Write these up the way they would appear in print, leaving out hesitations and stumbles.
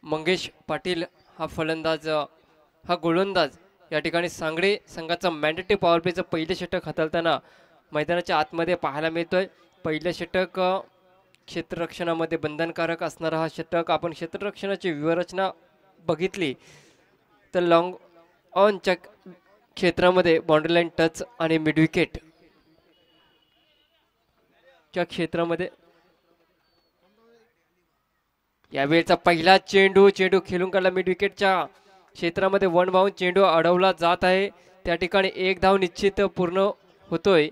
मंगेश पाटील हा फलंदाज हा गोलंदाज या ठिकाणी सांगडे संघाचा मॅन्डेटरी पॉवर प्लेचं पहिलं षटक हाताळताना मैदानाच्या आतमध्ये पाहायला मिळतोय। पहिलं षटक क्षेत्ररक्षणामध्ये बंधनकारक असणारा हा षटक। आपण क्षेत्ररक्षणाची व्यूहरचना बघितली तर लॉंग ऑनच्या क्षेत्रामध्ये बाउंड्री लाईन टच आणि मिड विकेट च्या क्षेत्रामध्ये यावेळेचा पहिला चेंडू खेळून काढला मिड विकेटच्या क्षेत्रामध्ये वन बाउंड चेंडू अडवला जात आहे। त्या ठिकाणी एक धाव निश्चित पूर्ण होतोय।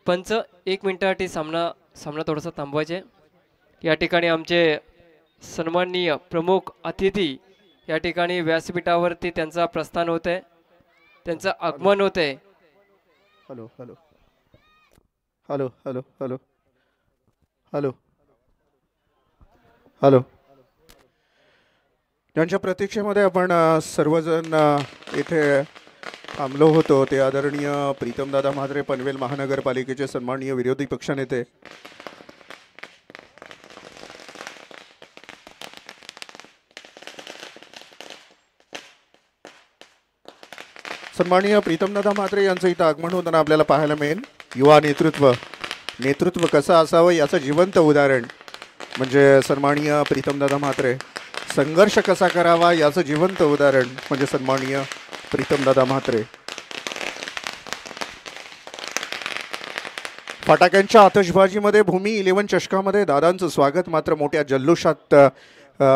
पंच 1 मिनिटासाठी सामना थोडासा थांबवायचे। या ठिकाणी आमचे सन्माननीय प्रमुख अतिथी या ठिकाणी व्यासपीठावरती त्यांचा प्रस्थान होत आहे, त्यांचं आगमन होत आहे। Hello hello hello hello hello hello hello ज्यांच्या प्रतीक्षेमध्ये आपण सर्वजण इथे थांबलो होतो ते आदरणीय प्रीतमदादा म्हात्रे पनवेल महानगरपालिकेचे सन्माननीय विरोधी पक्षनेते सन्माननीय प्रीतमदादा म्हात्रे यांचं इथं आगमन होताना आपल्याला पाहायला मिळेल। युवा नेतृत्व कसं असावं याचं जिवंत उदाहरण म्हणजे सन्माननीय प्रीतमदादा म्हात्रे। संघर्ष कसा करावा याचं जिवंत उदाहरण म्हणजे सन्माननीय प्रीतमदादा म्हात्रे। फटाक्यांच्या आतषबाजीमध्ये भूमी 11 चषकामध्ये दादांचं स्वागत मात्र मोठ्या जल्लोषात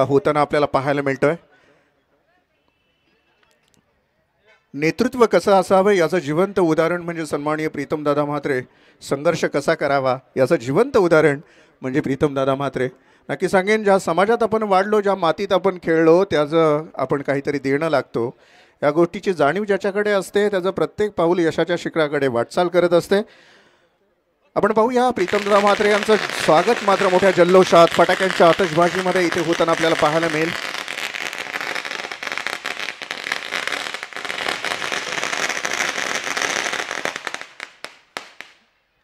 होताना आपल्याला पाहायला मिळतंय। नेतृत्व कसं असावं याचं जिवंत उदाहरण म्हणजे सन्माननीय प्रीतमदादा म्हात्रे। संघर्ष कसा करावा याचं जिवंत उदाहरण म्हणजे प्रीतमदादा म्हात्रे। नक्की सांगेन ज्या समाजात आपण वाढलो, ज्या मातीत आपण खेळलो त्याचं आपण काहीतरी देणं लागतो। या गोष्टीची जाणीव ज्याच्याकडे असते त्याचं प्रत्येक पाऊल यशाच्या शिखराकडे वाटचाल करत असते। आपण पाहूया प्रीतमदादा म्हात्रे यांचं स्वागत मात्र मोठ्या जल्लोषात फटाक्यांच्या आतषबाजीमध्ये इथे होताना आपल्याला पाहायला मिळेल।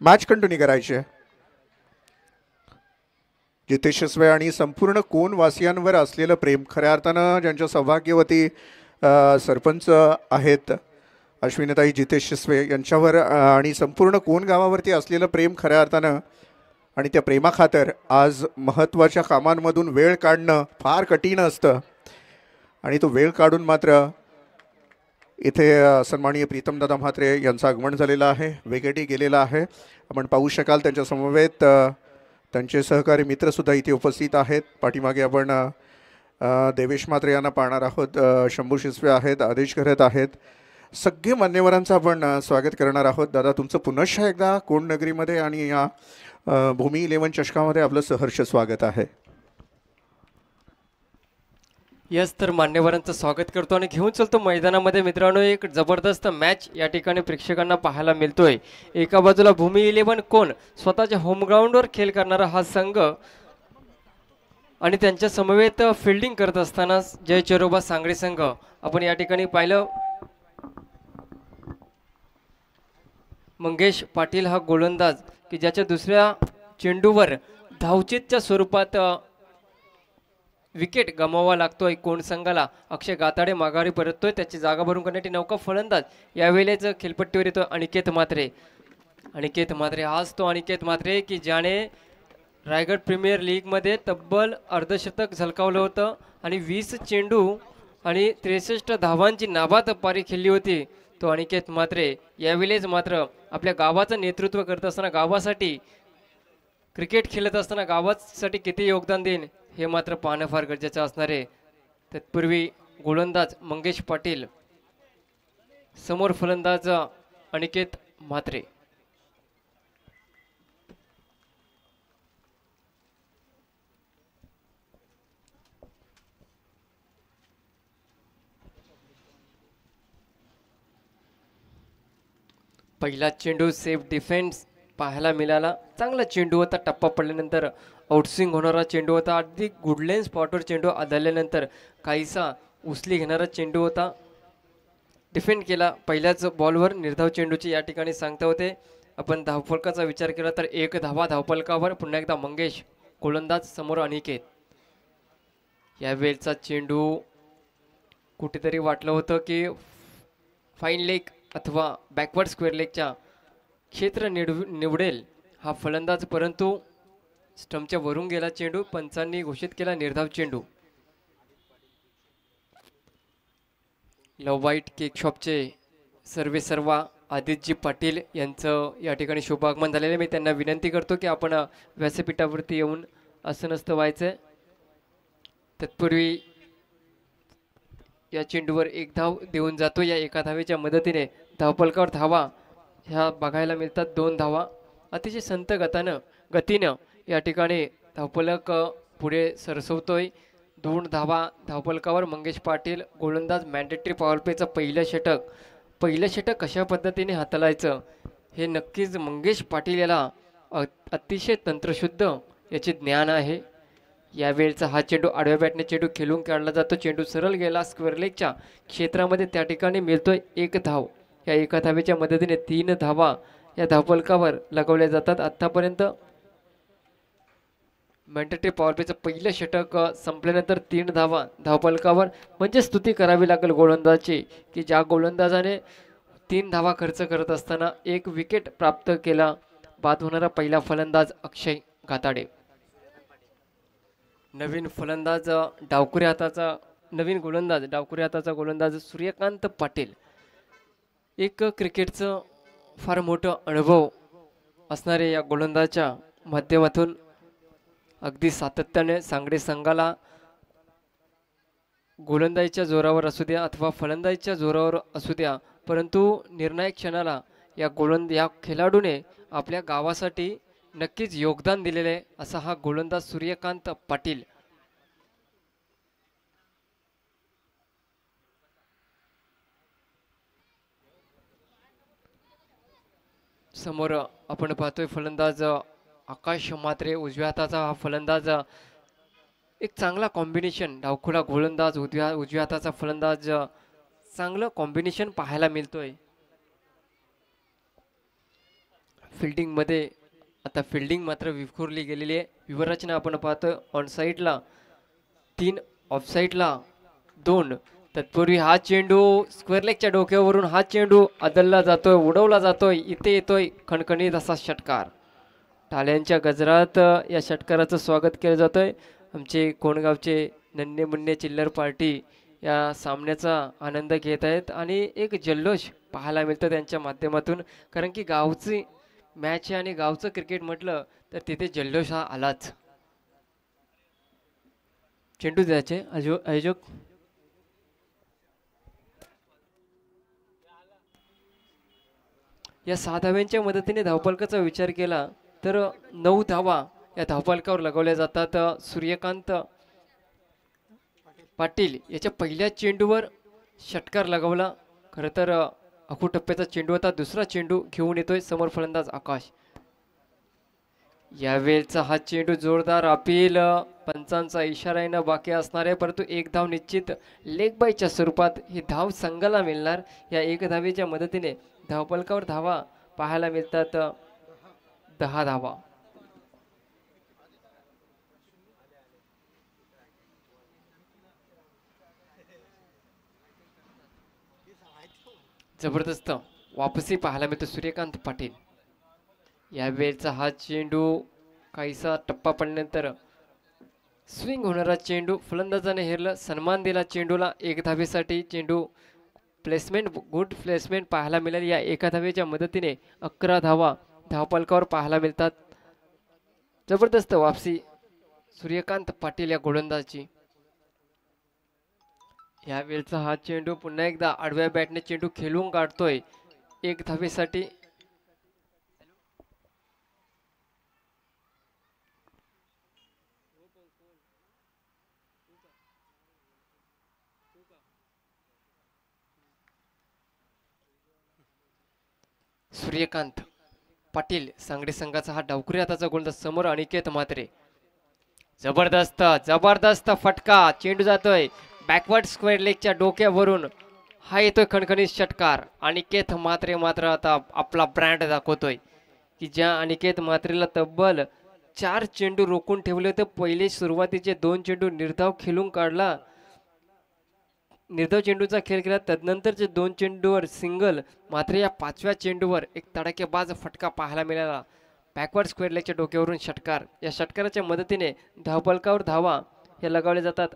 मॅच कंटिन्यू करायची आहे। जितेश शिसवे आणि संपूर्ण कोणवासियांवर असलेलं प्रेम खऱ्या अर्थानं ज्यांच्या सौभाग्यवती सरपंच आहेत अश्विनीताई जितेश शिसवे यांच्यावर आणि संपूर्ण कोण गावावरती असलेलं प्रेम खऱ्या अर्थानं आणि त्या प्रेमाखातर आज महत्त्वाच्या कामांमधून वेळ काढणं फार कठीण असतं आणि तो वेळ काढून मात्र इथे सन्माननीय प्रीतमदादा म्हात्रे यांचं आगमन झालेलं आहे। वेगेटी गेलेला आहे। आपण पाहू शकाल त्यांच्या समवेत त्यांचे सहकारी मित्रसुद्धा इथे उपस्थित आहेत। पाठीमागे आपण देवेश म्हात्रे यांना पाहणार आहोत। शंभू शिसवे आहेत, आदेश करत आहेत। सगळे मान्यवरांचं आपण स्वागत करणार आहोत। दादा तुमचं पुनश्च एकदा कोण नगरीमध्ये आणि या भूमी 11 चषकामध्ये आपलं सहर्ष स्वागत आहे। यस तर मान्यवरांचं स्वागत करतो आणि घेऊन चलतो मैदानामध्ये। मित्रांनो एक जबरदस्त मॅच या ठिकाणी प्रेक्षकांना पाहायला मिळतोय। एका बाजूला भूमी 11 कोण स्वतःच्या होम ग्राउंडवर खेळ करणारा हा संघ आणि त्यांच्या समवेत फिल्डिंग करत असताना जय चेरोबा सांगडे संघ आपण या ठिकाणी पाहिलं। मंगेश पाटील हा गोलंदाज की ज्याच्या दुसऱ्या चेंडूवर धावचीतच्या स्वरूपात विकेट गमावा लागतोय कोण संघाला। अक्षय गाताडे माघारी परततोय, त्याची जागा भरून करण्यासाठी नौका फलंदाज यावेळेच खेळपट्टीवर येतोय अनिकेत म्हात्रे। अनिकेत म्हात्रे आज तो अनिकेत म्हात्रे की ज्याने रायगड प्रीमियर लीगमध्ये तब्बल अर्धशतक झळकावलं होतं आणि 20 चेंडू आणि 63 धावांची नाबाद पारी खेळली होती तो अनिकेत म्हात्रे। यावेळेस मात्र आपल्या गावाचं नेतृत्व करत असताना, गावासाठी क्रिकेट खेळत असताना गावासाठी किती योगदान देईन हे मात्र पाहणं फार गरजेचं असणार आहे। तत्पूर्वी गोलंदाज मंगेश पाटील, समोर फलंदाज अनिकेत म्हात्रे। पहिला चेंडू सेफ डिफेन्स पाहायला मिळाला। चांगला चेंडू होता, टप्पा पडल्यानंतर आउटस्विंग होणारा चेंडू होता। अगदी गुडलेन स्पॉटवर चेंडू आदळल्यानंतर काहीसा उचली घेणारा चेंडू होता। डिफेंड केला पहिल्याच बॉलवर। निर्धाव चेंडूची या ठिकाणी सांगता होते। आपण धावफलकाचा विचार केला तर 1 धावा धावफलकावर। पुन्हा एकदा मंगेश गोलंदाज, समोर अनिकेत। यावेळचा चेंडू कुठेतरी वाटलं होतं की फाईन लेग अथवा बॅकवर्ड स्क्वेअर लेगच्या क्षेत्र निवडेल हा फलंदाज, परंतु स्टंपच्या वरून गेला चेंडू. पंचांनी घोषित केला निर्धाव चेंडू. लव वाईट केक शॉपचे सर्वेसर्वा आदित्यजी पाटील यांचं या ठिकाणी शुभागमन झालेलं. मी त्यांना विनंती करतो की आपण व्यासपीठावरती येऊन असं नसतं व्हायचं. तत्पूर्वी या चेंडूवर एक धाव देऊन जातो. या एका धावेच्या मदतीने धावफलकावर धावा ह्या बघायला मिळतात. 2 धावा अतिशय संत गतीनं या ठिकाणी धावफलक पुढे सरसवतोय. 2 धावा धावफलकावर. मंगेश पाटील गोलंदाज. मॅन्डेटरी पॉवर प्लेचं पहिलं षटक कशा पद्धतीने हाताळायचं हे नक्कीच मंगेश पाटील याला अतिशय तंत्रशुद्ध याचे ज्ञान आहे. यावेळचा हा चेंडू आडव्या बॅटने चेंडू खेळून काढला जातो. चेंडू सरळ गेला स्क्वेअर लेगच्या क्षेत्रामध्ये. त्या ठिकाणी मिळतोय 1 धाव. या एका धावेच्या मदतीने 3 धावा या धावफलकावर लगवल्या जातात. आतापर्यंत मॅन्डेटरी पॉवर प्लेचं पहिलं षटक संपल्यानंतर 3 धावा धावफलकावर. म्हणजे स्तुती करावी लागेल गोलंदाजाची की ज्या गोलंदाजाने 3 धावा खर्च करत असताना 1 विकेट प्राप्त केला. बाद होणारा पहिला फलंदाज अक्षय गाताडे. नवीन गोलंदाज डावकुऱ्या हाताचा गोलंदाज सूर्यकांत पाटील. एक क्रिकेटचं फार मोठं अनुभव असणारे या गोलंदाजाच्या माध्यमातून अगदी सातत्याने सांगडे संघाला गोलंदाजीच्या जोरावर असू द्या अथवा फलंदाजीच्या जोरावर असू द्या, परंतु निर्णायक क्षणाला या खेळाडूने आपल्या गावासाठी नक्कीच योगदान दिलेले आहे असा हा गोलंदाज सूर्यकांत पाटील. समोर आपण पाहतोय फलंदाज आकाश म्हात्रे. उजव्या हाताचा हा फलंदाज. एक चांगला कॉम्बिनेशन. डावखुला गोलंदाज उजव्या हाताचा फलंदाज. चांगलं कॉम्बिनेशन पाहायला मिळतोय. फिल्डिंगमध्ये आता फिल्डिंग मात्र विखुरली गेलेली आहे. विवरचना आपण पाहतोय. ऑन साईडला 3, ऑफ साईडला 2. तत्पूर्वी हा चेंडू स्क्वेअर लेगच्या डोक्यावरून हा चेंडू अदलला जातोय, उडवला जातोय. इथे येतोय खणखणीत असा षटकार. टाळ्यांच्या गजरात या षटकाराचं स्वागत केलं जातंय. आमचे कोणगावचे नन्हे मुन्ने चिल्लर पार्टी या सामन्याचा आनंद घेत आहेत आणि एक जल्लोष पाहायला मिळतं त्यांच्या माध्यमातून. कारण की गावची मॅच आहे आणि गावचं क्रिकेट म्हटलं तर तिथे जल्लोष हा आलाच. चेंडू द्यायचे आयोजक. या 6 धाव्यांच्या मदतीने धावफलकाचा विचार केला तर 9 धावा या धावफलकावर लगवल्या जातात. सूर्यकांत पाटील याच्या पहिल्या चेंडूवर षटकार लगवला. खरं तर अकुटप्प्याचा चेंडू होता. दुसरा चेंडू घेऊन येतोय समोर फलंदाज आकाश. यावेळचा हा चेंडू जोरदार अपील. पंचांचा इशारा येणं बाकी असणार आहे, परंतु 1 धाव निश्चित लेग बायच्या स्वरूपात ही धाव संघाला मिळणार. या 1 धावेच्या मदतीने धावफलकावर धावा पाहायला मिळतात 10 धावा. जबरदस्त वापसी पाहायला मिळतो सूर्यकांत पाटील. यावेळचा हा चेंडू काहीसा टप्पा पडल्यानंतर स्विंग होणारा चेंडू फलंदाजाने हेरला. सन्मान दिला चेंडूला. 1 धावेसाठी चेंडू गुड प्लेसमेंट पाहायला मिळेल. या 1 धावेच्या मदतीने 11 धावा धावफलकावर पाहायला मिळतात. जबरदस्त वापसी सूर्यकांत पाटील या गोलंदाजाची. यावेळचा हा चेंडू पुन्हा एकदा आडव्या बॅटने चेंडू खेळून काढतोय 1 धावेसाठी. सूर्यकांत पाटील सांगडे संघाचा हा डावखुरी हाताचा गोलंदाज. समोर अनिकेत म्हात्रे. जबरदस्त फटका. चेंडू जातोय बॅकवर्ड स्क्वेअर लेगच्या डोक्यावरून. हा येतोय खणखणीत षटकार. अनिकेत म्हात्रे मात्र आता आपला ब्रँड दाखवतोय की ज्या अनिकेत म्हात्रेला तब्बल 4 चेंडू रोखून ठेवले होते. पहिले सुरुवातीचे 2 चेंडू निर्धाव खेळून काढला, निर्धाव चेंडूचा खेळ केला. तदनंतरचे 2 चेंडूवर सिंगल. मात्र या 5व्या चेंडूवर एक तडाखेबाज फटका पाहायला मिळाला. बॅकवर्ड स्क्वेअर लेगच्या डोक्यावरून षटकार. या षटकाराच्या मदतीने धावफलकावर धावा हे लगावले जातात.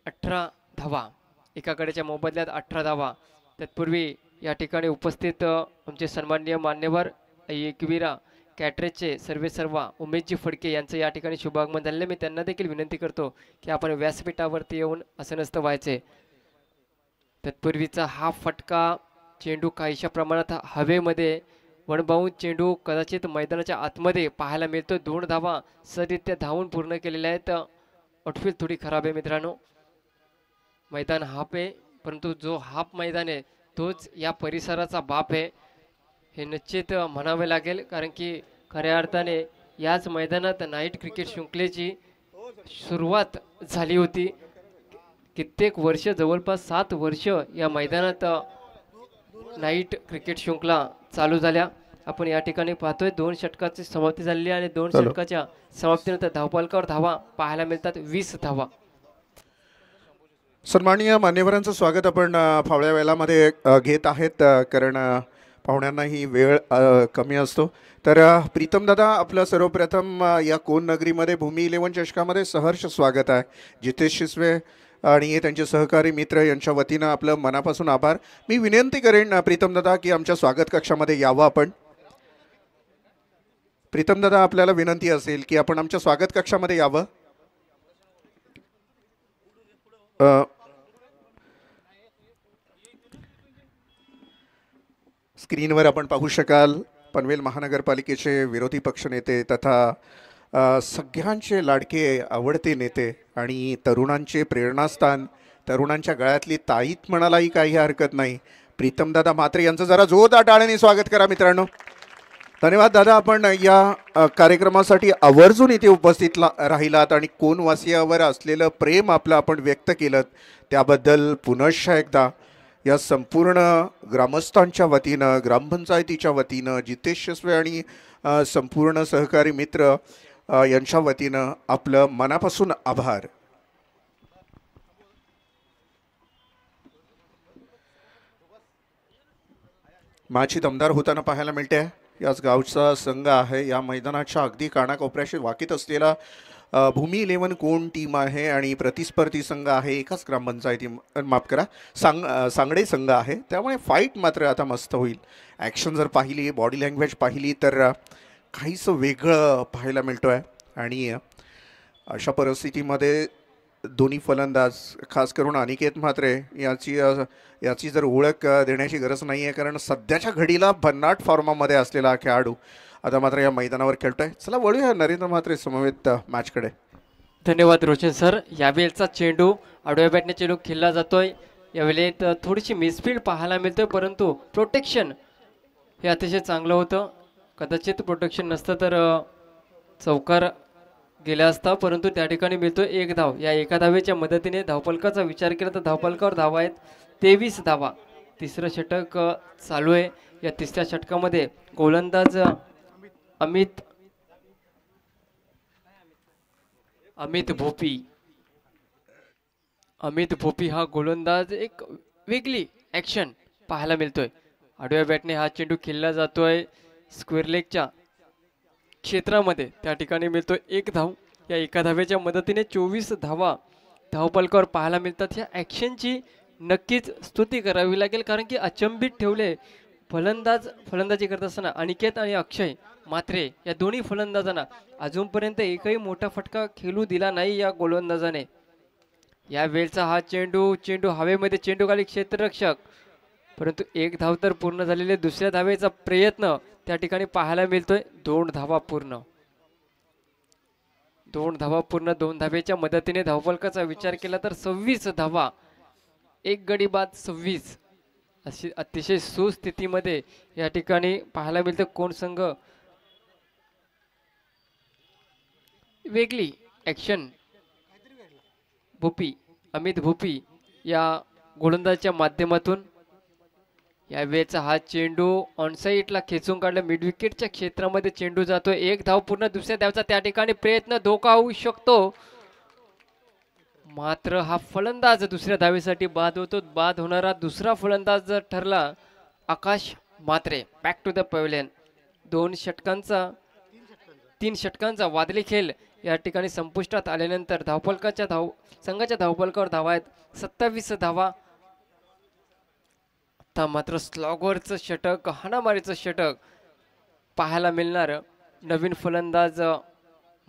18 धावा, एका कडेच्या मोबदल्यात 18 धावा. तत्पूर्वी या ठिकाणी उपस्थित आमचे सन्माननीय मान्यवर एकविरा कॅटरेजचे सर्वेसर्वा उमेशजी फडके यांचं या ठिकाणी शुभागमन झालेलं. मी त्यांना देखील विनंती करतो की आपण व्यासपीठावरती येऊन असं नसतं व्हायचे. तत्पूर्वीचा हा फटका चेंडू काहीशा प्रमाणात हवेमध्ये वणबाऊन चेंडू कदाचित मैदानाच्या आतमध्ये पाहायला मिळतो. 2 धावा सरित्या धावून पूर्ण केलेल्या आहेत. आउटफील्ड थोडी खराब आहे मित्रांनो. मैदान हाफ आहे, परंतु जो हाफ मैदान आहे तोच या परिसराचा बाप आहे हे निश्चित म्हणावे लागेल. कारण की खऱ्या अर्थाने याच मैदानात नाईट क्रिकेट शृंखलेची सुरुवात झाली होती. कित्येक वर्ष, जवळपास 7 वर्ष या मैदानात नाईट क्रिकेट शृंखला चालू झाल्या. आपण या ठिकाणी पाहतोय 2 षटकाची समाप्ती झालेली आणि 2 षटकाच्या समाप्तीनंतर धावफलकावर धावा पाहायला मिळतात. 20 धावा. सन्माननीय मान्यवरांचं स्वागत आपण फावळ्या वेळामध्ये घेत आहेत, कारण पाहुण्यांनाही वेळ कमी असतो. तर प्रीतम दादा, आपलं सर्वप्रथम या कोण नगरीमध्ये भूमी 11 चषकामध्ये सहर्ष स्वागत आहे. जितेश शिसवे आणि त्यांचे सहकारी मित्र यांच्या वतीनं आपलं मनापासून आभार. मी विनंती करेन प्रीतम दादा की आमच्या स्वागत कक्षामध्ये यावं आपण. प्रीतम दादा, आपल्याला विनंती असेल की आपण आमच्या स्वागत कक्षामध्ये यावं. स्क्रीनवर आपण पाहू शकाल पनवेल महानगरपालिकेचे विरोधी पक्षनेते तथा सगळ्यांचे लाडके आवडते नेते आणि तरुणांचे प्रेरणास्थान, तरुणांच्या गळ्यातली ताईत म्हणालाही काही हरकत नाही, प्रीतमदादा म्हात्रे यांचं जरा जोरदार टाळ्यांनी स्वागत करा मित्रांनो. धन्यवाद दादा, आपण या कार्यक्रमासाठी आवर्जून इथे उपस्थित राहिलात आणि कोणवासियावर असलेलं प्रेम आपलं आपण व्यक्त केलं त्याबद्दल पुनश्च एकदा या संपूर्ण ग्रामस्थांच्या वतीनं, ग्रामपंचायतीच्या वतीनं, जितेश शिसवे आणि संपूर्ण सहकारी मित्र यांच्या वतीनं आपलं मनापासून आभार. माझी दमदार होताना पाहायला मिळते. याच गावचा संघ आहे, या मैदानाच्या अगदी कानाकोपऱ्याशी वाकीत असलेला भूमी 11 कोण टीम आहे आणि प्रतिस्पर्धी संघ आहे एकाच ग्रामपंचायती, माफ करा, सांगडे संघ आहे. त्यामुळे फाईट मात्र आता मस्त होईल. ॲक्शन जर पाहिली, बॉडी लँग्वेज पाहिली तर काहीसं वेगळं पाहायला मिळतो आहे. आणि अशा परिस्थितीमध्ये दोन्ही फलंदाज, खास करून अनिकेत म्हात्रे याची जर ओळख देण्याची गरज नाही आहे, कारण सध्याच्या घडीला भन्नाट फॉर्मामध्ये असलेला खेळाडू आता मात्र या मैदानावर खेळतोय. चला वळूया नरेंद्र म्हात्रे समवेत मॅचकडे. धन्यवाद रोशन सर. यावेळेचा चेंडू आडव्या बॅटने चेंडू खेळला जातोय. यावेळेत थोडीशी मिसफील्ड पाहायला मिळतोय, परंतु प्रोटेक्शन हे अतिशय चांगलं होतं. कदाचित प्रोटेक्शन नसतं तर चौकार गेला असता, परंतु त्या ठिकाणी मिळतोय 1 धाव. या एका धावेच्या मदतीने धावफलकाचा विचार केला तर धावफलकावर धावा आहेत 23 धावा. तिसरं षटक चालू आहे. या तिसऱ्या षटकामध्ये गोलंदाज अमित भोपी हा गोलंदाज एक वेगळी ॲक्शन पाहायला मिळतोय. आडव्या बॅटने हा चेंडू खेळला जातोय स्क्वेअर लेगच्या क्षेत्रामध्ये. त्या ठिकाणी मिळतोय 1 धाव. या एका धावेच्या मदतीने 24 धावा धावफलकावर पाहायला मिळतात. ह्या ॲक्शनची नक्कीच स्तुती करावी लागेल, कारण की अचंबित ठेवले फलंदाजी करत असताना अनिकेत आणि अक्षय म्हात्रे या दोन्ही फलंदाजांना अजूनपर्यंत एकही मोठा फटका खेळू दिला नाही या गोलंदाजाने. या वेळचा हा चेंडू हवेमध्ये, चेंडू खाली क्षेत्ररक्षक, परंतु 1 धाव तर पूर्ण झालेले. दुसऱ्या धावेचा प्रयत्न त्या ठिकाणी पाहायला मिळतोय. 2 धावा पूर्ण. 2 धावेच्या मदतीने धावफलकाचा विचार केला तर 26 धावा. 1 गडी बाद 26. अशी अतिशय सुस्थितीमध्ये या ठिकाणी पाहायला मिळतं. कोण संघ वेगळी ॲक्शन. अमित भोपी या गोलंदाजाच्या माध्यमातून यावेळेचा हा चेंडू ऑनसाईडला खेचून काढला, मिड विकेटच्या क्षेत्रामध्ये चेंडू जातोय. एक धाव पूर्ण दुसऱ्या धावचा त्या ठिकाणी प्रयत्न, धोका होऊ शकतो. मात्र हा फलंदाज दुसऱ्या धावेसाठी बाद होतो. बाद होणारा दुसरा फलंदाज जर ठरला Akash Mhatre. Back to the pavilion. 3 षटकांचा वादळी खेळ या ठिकाणी संपुष्टात आल्यानंतर संघाच्या धावपलकावर धावा आहेत 27 धावा. आता मात्र स्लॉगवरचं षटक, हाणामारीचं षटक पाहायला मिळणार. नवीन फलंदाज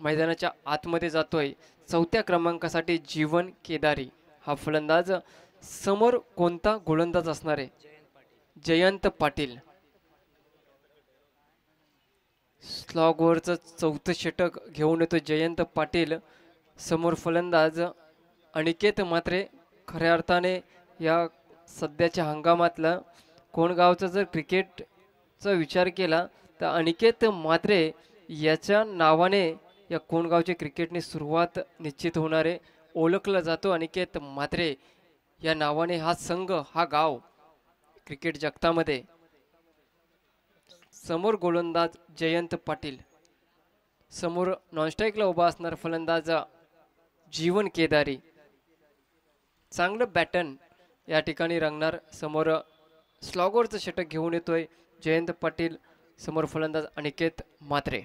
मैदानाच्या आतमध्ये जातोय. 4थ्या क्रमांकासाठी जीवन केदारी हा फलंदाज. समोर कोणता गोलंदाज असणार आहे? जयंत पाटील. स्लॉगवरचं 4थं षटक घेऊन येतो जयंत पाटील. समोर फलंदाज अनिकेत म्हात्रे. खऱ्या अर्थाने या सध्याच्या हंगामातला कोणगावचा जर क्रिकेटचा विचार केला तर अनिकेत म्हात्रे याच्या नावाने या कोणगावच्या क्रिकेटने सुरुवात निश्चित होणारे. ओळखला जातो अनिकेत म्हात्रे या नावाने हा संघ, हा गाव क्रिकेट जगतामध्ये. समोर गोलंदाज जयंत पाटील. समोर नॉनस्ट्राईकला उभा असणार फलंदाज जीवन केदारी. चांगलं बॅटन या ठिकाणी रंगणार. समोर स्लॉगवरचं षटक घेऊन येतोय जयंत पाटील. समोर फलंदाज अनिकेत म्हात्रे.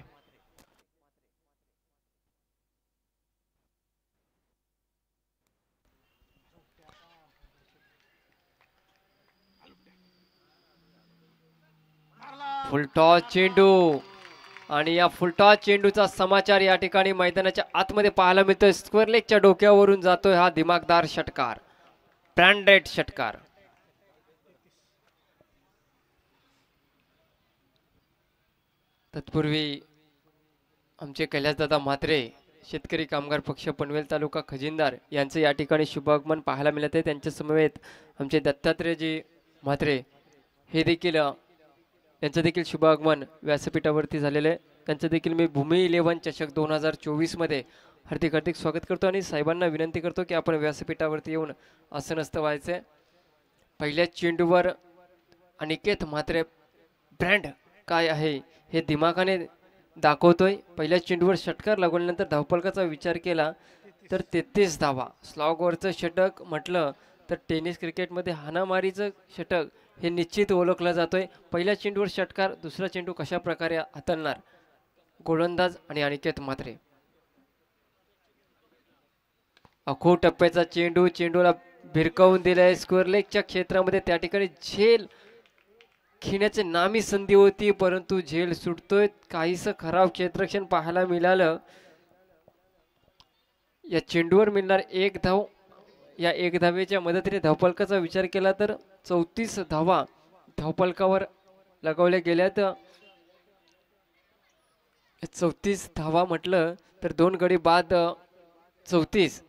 फुलटॉस चेंडू आणि या फुलटॉस चेंडूचा समाचार या ठिकाणी मैदानाच्या आतमध्ये पाहायला मिळतोय. स्क्वेअर लेगच्या डोक्यावरून जातोय हा दिमागदार षटकार, ब्रँडेड षटकार. तत्पूर्वी आमचे कैलासदादा म्हात्रे, शेतकरी कामगार पक्ष पनवेल तालुका खजिनदार यांचे या ठिकाणी शुभागमन पाहायला मिळत आहे. त्यांच्या समवेत आमचे दत्तात्रेयजी म्हात्रे हे देखील, यांचं देखील शुभागमन व्यासपीठावरती झालेलं आहे. त्यांचं देखील मी भूमी 11 चषक 2024 मध्ये हार्दिक हार्दिक स्वागत करतो आणि साहेबांना विनंती करतो की आपण व्यासपीठावरती येऊन आसनस्थ व्हायचे. पहिल्या चेंडूवर अनिकेत म्हात्रे ब्रँड काय आहे हे दिमागाने दाखवतोय. पहिल्या चेंडूवर षटकार लागवल्यानंतर धावपलकाचा विचार केला तर 33 धावा. स्लॉगवरचं षटक म्हटलं तर टेनिस क्रिकेटमध्ये हाणामारीचं षटक हे निश्चित ओळखलं जातोय. पहिल्या चेंडूवर षटकार, दुसरा चेंडू कशा प्रकारे हाताळणार गोलंदाज आणि अनिकेत म्हात्रे. अखो टप्प्याचा चेंडू, चेंडूला भिरकावून दिलाय स्क्वेअर लेगच्या क्षेत्रामध्ये. त्या ठिकाणी झेल खेळण्याची नामी संधी होती परंतु झेल सुटतोय. काहीसं खराब क्षेत्ररक्षण पाहायला मिळालं. या चेंडूवर मिळणार 1 धाव. या 1 धावेच्या मदतीने धावपलकाचा विचार केला तर 34 धावा धावपलकावर लगावल्या गेल्यात. 34 धावा म्हटलं तर 2 गडी बाद 34.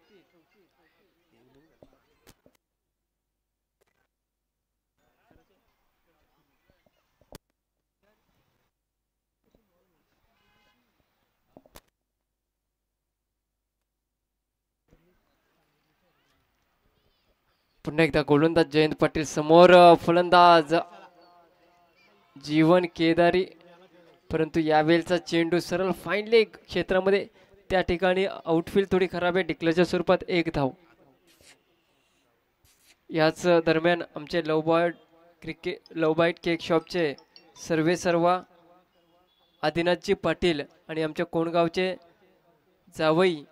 पुन्हा एकदा गोलंदाज जयंत पाटील. समोर फलंदाज जीवन केदारी. परंतु यावेळेचा चेंडू सरळ फाईन लेग क्षेत्रामध्ये. त्या ठिकाणी आउटफील्ड थोडी खराब आहे. डिक्लेअरच्या स्वरूपात 1 धाव. याच दरम्यान आमचे लव बाईट केक शॉपचे सर्वेसर्वा आदिनाथजी पाटील आणि आमच्या कोणगावचे जावई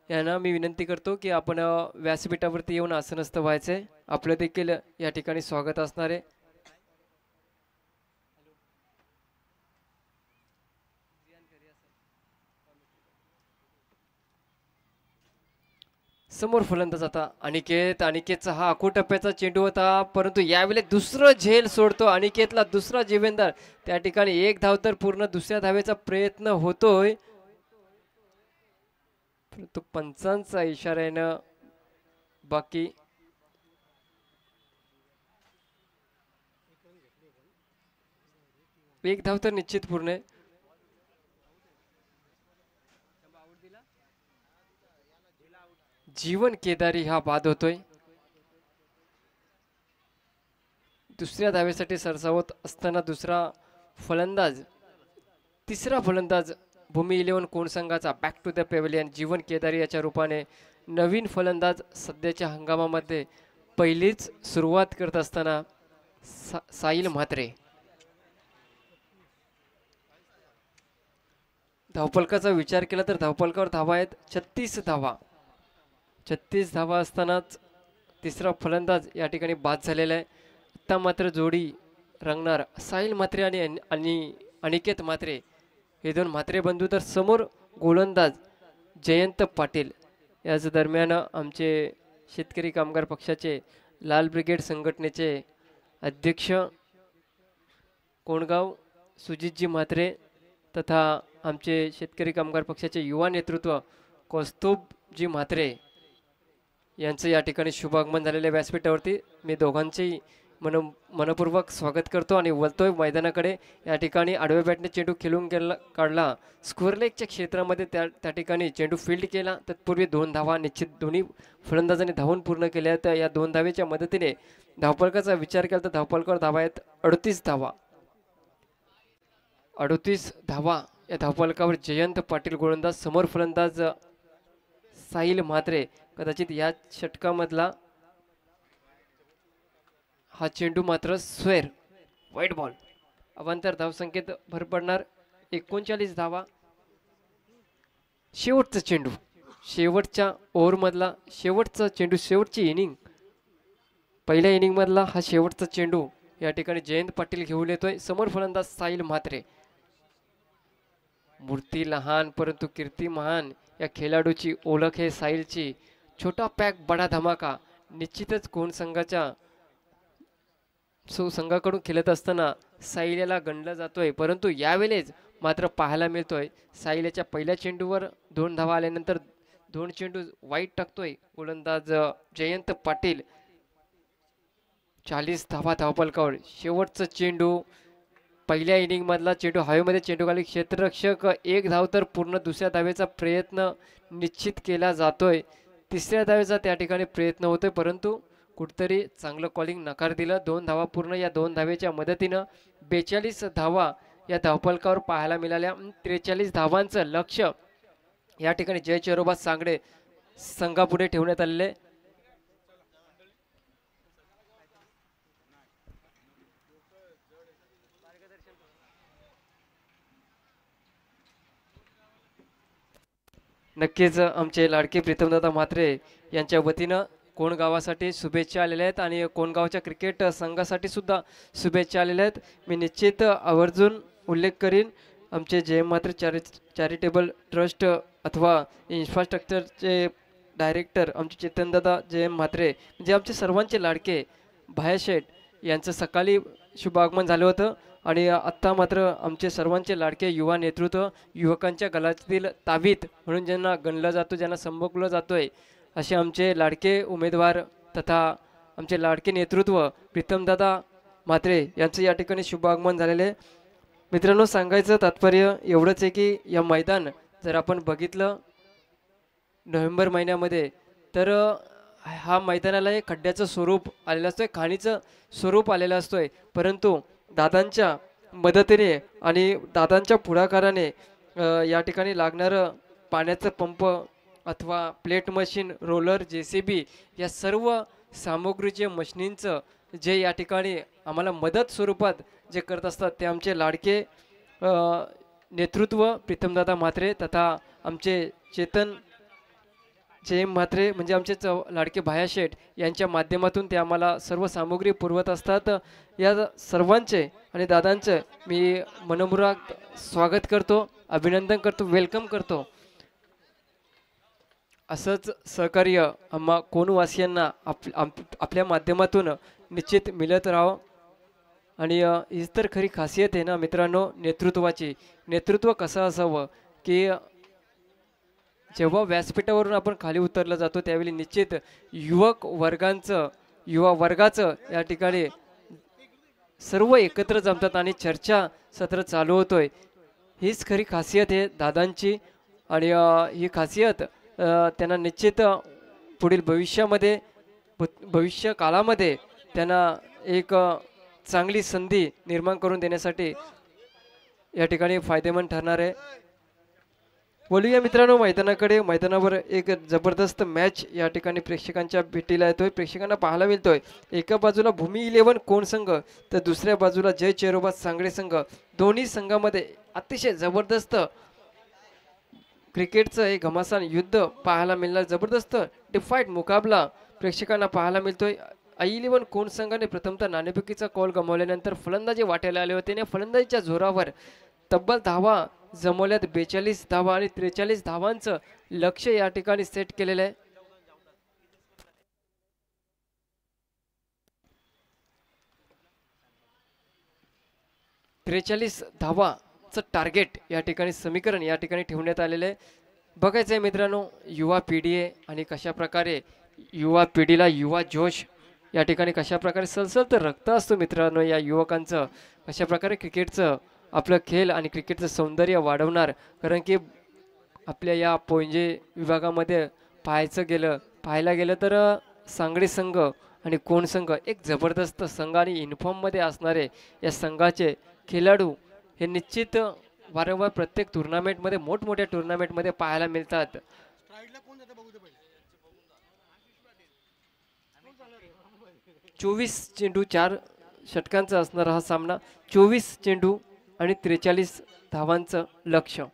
यांना मी विनंती करतो की आपण व्यासपीठावरती येऊन आसनस्थ व्हायचे. आपलं देखील या ठिकाणी स्वागत असणार आहे. समोर फलंदाज आता अनिकेतचा हा आखो टप्प्याचा चेंडू होता परंतु यावेळी दुसरं झेल सोडतो अनिकेतला. दुसरा जीवेंदर. त्या ठिकाणी 1 धाव तर पूर्ण दुसऱ्या धावेचा प्रयत्न होतोय परंतु पंचांचा इशाऱ्यानं बाकी. एक धाव तर निश्चित पूर्ण आहे. जीवन केदारी हा बाद होतोय. दुसऱ्या धावेसाठी सरसावत असताना तिसरा फलंदाज भूमी 11 कोण संघाचा बॅक टू द पेव्हिलियन जीवन केदारी याच्या रूपाने नवीन फलंदाज सध्याच्या हंगामामध्ये पहिलीच सुरुवात करत असताना साहिल म्हात्रे. धावफलकाचा विचार केला तर धावफलकावर धावा आहेत 36 धावा. 36 धावा असतानाच तिसरा फलंदाज या ठिकाणी बाद झालेला आहे. आता मात्र जोडी रंगणार साहिल म्हात्रे आणि अनिकेत म्हात्रे हे दोन म्हात्रे बंधू. तर समोर गोलंदाज जयंत पाटील. याच दरम्यान आमचे शेतकरी कामगार पक्षाचे लाल ब्रिगेड संघटनेचे अध्यक्ष कोणगाव सुजितजी म्हात्रे तथा आमचे शेतकरी कामगार पक्षाचे युवा नेतृत्व कौस्तुभजी म्हात्रे यांचं या ठिकाणी शुभागमन झालेल्या व्यासपीठावरती. मी दोघांचेही मनपूर्वक स्वागत करतो आणि वळतोय मैदानाकडे. या ठिकाणी आडव्या बॅटने चेंडू खेळून काढला स्क्वेअर लेगच्या क्षेत्रामध्ये. त्या ठिकाणी चेंडू फील्ड केला. तत्पूर्वी 2 धावा निश्चित दोन्ही फलंदाजांनी धावून पूर्ण केल्या. तर या 2 धावेच्या मदतीने धावफलकाचा विचार केला तर धावफलकावर धावा आहेत 38 धावा. 38 धावा या धावफलकावर जयंत पाटील गोलंदाज, समोर फलंदाज साहिल म्हात्रे. कदाचित या षटकामधला हा चेंडू मात्र स्क्वेअर व्हाईट बॉल. अवांतर धावसंख्येत भर पडणार 39 धावा. शेवटचा चेंडू, शेवटच्या ओव्हरमधला शेवटचा चेंडू, शेवटची इनिंग, पहिल्या इनिंगमधला हा शेवटचा चेंडू या ठिकाणी जयंत पाटील घेऊन येतोय. समोर फलंदाज साहिल म्हात्रे. मूर्ती लहान परंतु कीर्ती महान या खेळाडूची ओळख आहे साहिलची. छोटा पॅक बडा धमाका. निश्चितच कोण संघाच्या संघाकडून खेळत असताना साहिल याला गणला जातोय, परंतु यावेळेस मात्र पाहायला मिळतोय साहिलच्या पहिल्या चेंडूवर 2 धावा आल्यानंतर 2 चेंडू वाईट टाकतोय गोलंदाज जयंत पाटील. 40 धावा धावफलकावर. शेवटचा चेंडू, पहिल्या इनिंग मधला चेंडू हवेमध्ये चेंडू खाली क्षेत्ररक्षक 1 धाव. तर पूर्ण दुसऱ्या धावेचा प्रयत्न निश्चित केला जातोय. तिसऱ्या धावेचा त्या ठिकाणी प्रयत्न होतोय परंतु कुठतरी चांगलं कॉलिंग नकार दिलं. 2 धावा पूर्ण. या 2 धावेच्या मदतीनं 42 धावा या धावफलकावर पाहायला मिळाल्या. 43 धावांचं लक्ष या ठिकाणी जय चेरोबा सांगडे संघापुढे ठेवण्यात आलेले. नक्कीच आमचे लाडके प्रीतमदादा म्हात्रे यांच्या वतीनं कोण गावासाठी शुभेच्छा आलेल्या आहेत आणि कोणगावच्या क्रिकेट संघासाठी सुद्धा शुभेच्छा आलेल्या आहेत. मी निश्चित आवर्जून उल्लेख करीन आमचे जय म्हात्रे चॅरिटेबल ट्रस्ट अथवा इन्फ्रास्ट्रक्चरचे डायरेक्टर आमचे चेतनदादा जय म्हात्रे म्हणजे आमचे सर्वांचे लाडके भायाशेठ यांचं सकाळी शुभागमन झालं होतं. आणि आत्ता मात्र आमचे सर्वांचे लाडके युवा नेतृत्व, युवकांच्या गळ्यातील तावीत म्हणून ज्यांना गणलं जातो, ज्यांना संबोधलं जातोय असे आमचे लाडके उमेदवार तथा आमचे लाडके नेतृत्व प्रीतमदादा म्हात्रे यांचं या ठिकाणी शुभागमन झालेले. मित्रांनो, सांगायचं तात्पर्य एवढंच आहे की या मैदान जर आपण बघितलं नोव्हेंबर महिन्यामध्ये तर हा मैदानाला एक खड्ड्याचं स्वरूप आलेलं असतोय, खाणीचं स्वरूप आलेलं असतोय. परंतु दादांच्या मदतीने आणि दादांच्या पुढाकाराने या ठिकाणी लागणारं पाण्याचं पंप अथवा प्लेट मशीन, रोलर, JCB या सर्व सामुग्रीचे मशीनींचं जे या ठिकाणी आम्हाला मदत स्वरूपात जे करत असतात ते आमचे लाडके नेतृत्व प्रीतमदादा म्हात्रे तथा आमचे चेतन जय म्हात्रे म्हणजे आमचे लाडके भायाशेठ यांच्या माध्यमातून ते आम्हाला सर्व सामुग्री पुरवत असतात. या सर्वांचे आणि दादांचं मी मनमुराद स्वागत करतो, अभिनंदन करतो, वेलकम करतो. असंच सहकार्य आम्हा कोणवासियांना आपल्या माध्यमातून निश्चित मिळत राहावं. आणि हीच तर खरी खासियत आहे ना मित्रांनो नेतृत्वाची. नेतृत्व कसं असावं की जेव्हा व्यासपीठावरून आपण खाली उतरलं जातो त्यावेळी निश्चित युवा वर्गाचं या ठिकाणी सर्व एकत्र जमतात आणि चर्चा सत्र चालू होतोय. हीच खरी खासियत आहे दादांची. आणि ही खासियत त्यांना निश्चित पुढील भविष्य काळामध्ये त्यांना एक चांगली संधी निर्माण करून देण्यासाठी या ठिकाणी फायदेमंद ठरणार आहे. बोलूया मित्रांनो मैदानाकडे. मैदानावर एक जबरदस्त मॅच या ठिकाणी प्रेक्षकांच्या भेटीला येतोय, प्रेक्षकांना पाहायला मिळतोय. एका बाजूला भूमी 11 कोण संघ तर दुसऱ्या बाजूला जय चेरोबा सांगळे संघ. दोन्ही संघामध्ये अतिशय जबरदस्त क्रिकेटचं एक घमासान युद्ध पाहायला मिळणार. जबरदस्त डिफाईट मुकाबला प्रेक्षकांना पाहायला मिळतोय. I11 कोण संघाने प्रथमतः नाणेफेकीचा कॉल गमावल्यानंतर फलंदाजी वाट्याला आले होते. फलंदाजीच्या जोरावर तब्बल धावा जमवल्यात. 42 धावा आणि 43 धावांचं लक्ष या ठिकाणी सेट केलेलं आहे. त्रेचाळीस धावाचं टार्गेट या ठिकाणी समीकरण या ठिकाणी ठेवण्यात आलेलं आहे. बघायचं आहे मित्रांनो युवा पिढी आहे आणि कशा प्रकारे युवा पिढीला युवा जोश या ठिकाणी कशा प्रकारे सलसलतं रक्त असतो मित्रांनो या युवकांचं. कशा प्रकारे क्रिकेटचं आपलं खेळ आणि क्रिकेटचं सौंदर्य वाढवणार. कारण की आपल्या या पोंजे विभागामध्ये पाहायला गेलं तर सांगली संघ आणि कोण संघ एक जबरदस्त संघ आणि युनिफॉर्ममध्ये असणारे या संघाचे खेळाडू हे निश्चित वारंवार प्रत्येक टुर्नामेंटमध्ये मोठमोठ्या टुर्नामेंटमध्ये पाहायला मिळतात. 24 चेंडू 4 षटकांचा असणारा हा सामना. 24 चेंडू आणि 43 धावांचं लक्ष्य.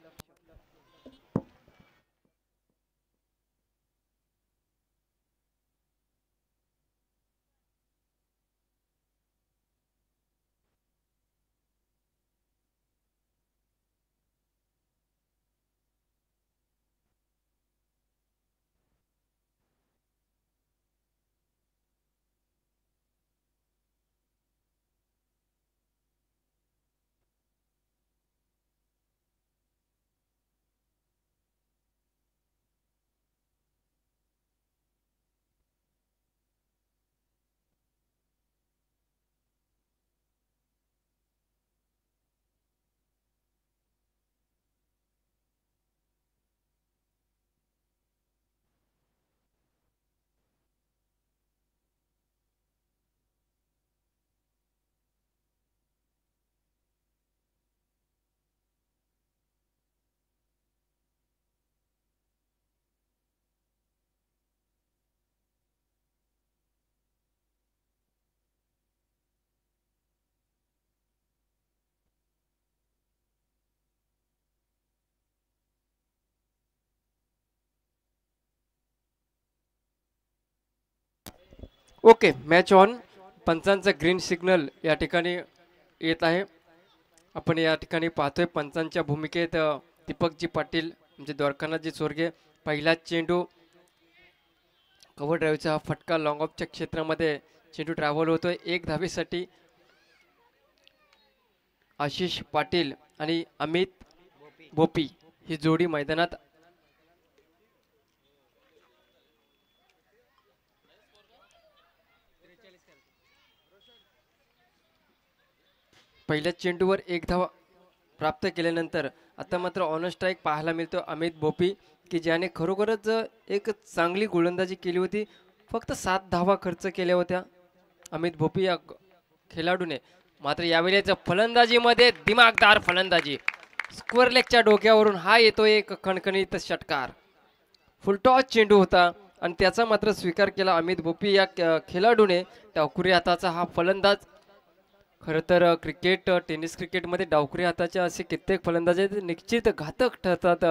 Okay match on. पंचांचा ग्रीन सिग्नल या ठिकाणी येत आहे. आपण या ठिकाणी पाहतोय पंचांच्या भूमिकेत दीपकजी पाटील म्हणजे द्वारकानाथजी चोरगे. पहिला चेंडू कव्हर ड्राईव्हचा हा फटका लॉंग ऑफच्या क्षेत्रामध्ये चेंडू ट्रॅव्हल होतोय. 1 धावेसाठी आशिष पाटील आणि अमित भोपी ही जोडी मैदानात. पहिल्या चेंडूवर 1 धाव प्राप्त केल्यानंतर आता मात्र ऑन स्ट्राईक पाहायला मिळतो अमित भोपी की ज्याने खरोखरच एक चांगली गोलंदाजी केली होती. फक्त 7 धावा खर्च केल्या होत्या अमित भोपी या खेळाडूने. मात्र यावेळेच्या फलंदाजीमध्ये दिमागदार फलंदाजी. स्क्वेअर लेगच्या डोक्यावरून हा येतो एक खणखणीत षटकार. फुलटॉस चेंडू होता आणि त्याचा मात्र स्वीकार केला अमित भोपी या खेळाडूने. डावखुरी हाताचा हा फलंदाज. खरं तर क्रिकेट टेनिस क्रिकेटमध्ये डावखुरी हाताचे असे कित्येक फलंदाज आहेत निश्चित घातक ठरतात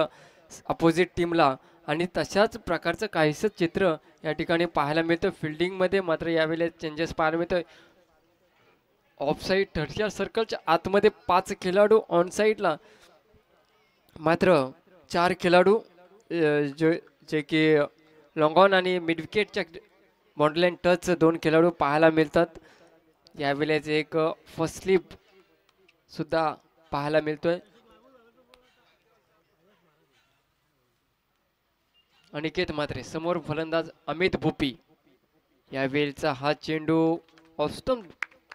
अपोजिट टीमला. आणि तशाच प्रकारचं काहीसं चित्र या ठिकाणी पाहायला मिळतं. फिल्डिंगमध्ये मात्र यावेळेस चेंजेस पाहायला मिळतोय. ऑफसाईड थर्ड सर्कलच्या आतमध्ये 5 खेळाडू, ऑन साईडला मात्र 4 खेळाडू जे की लॉंग ऑन आणि मिड विकेटच्या बाउंड्रीलाईन टच 2 खेळाडू पाहायला मिळतात. यावेळेस एक फर्स्ट स्लिप सुद्धा पाहायला मिळतोय. अनिकेत म्हात्रे समोर फलंदाज अमित भोपी. यावेळेचा हा चेंडू ऑस्टम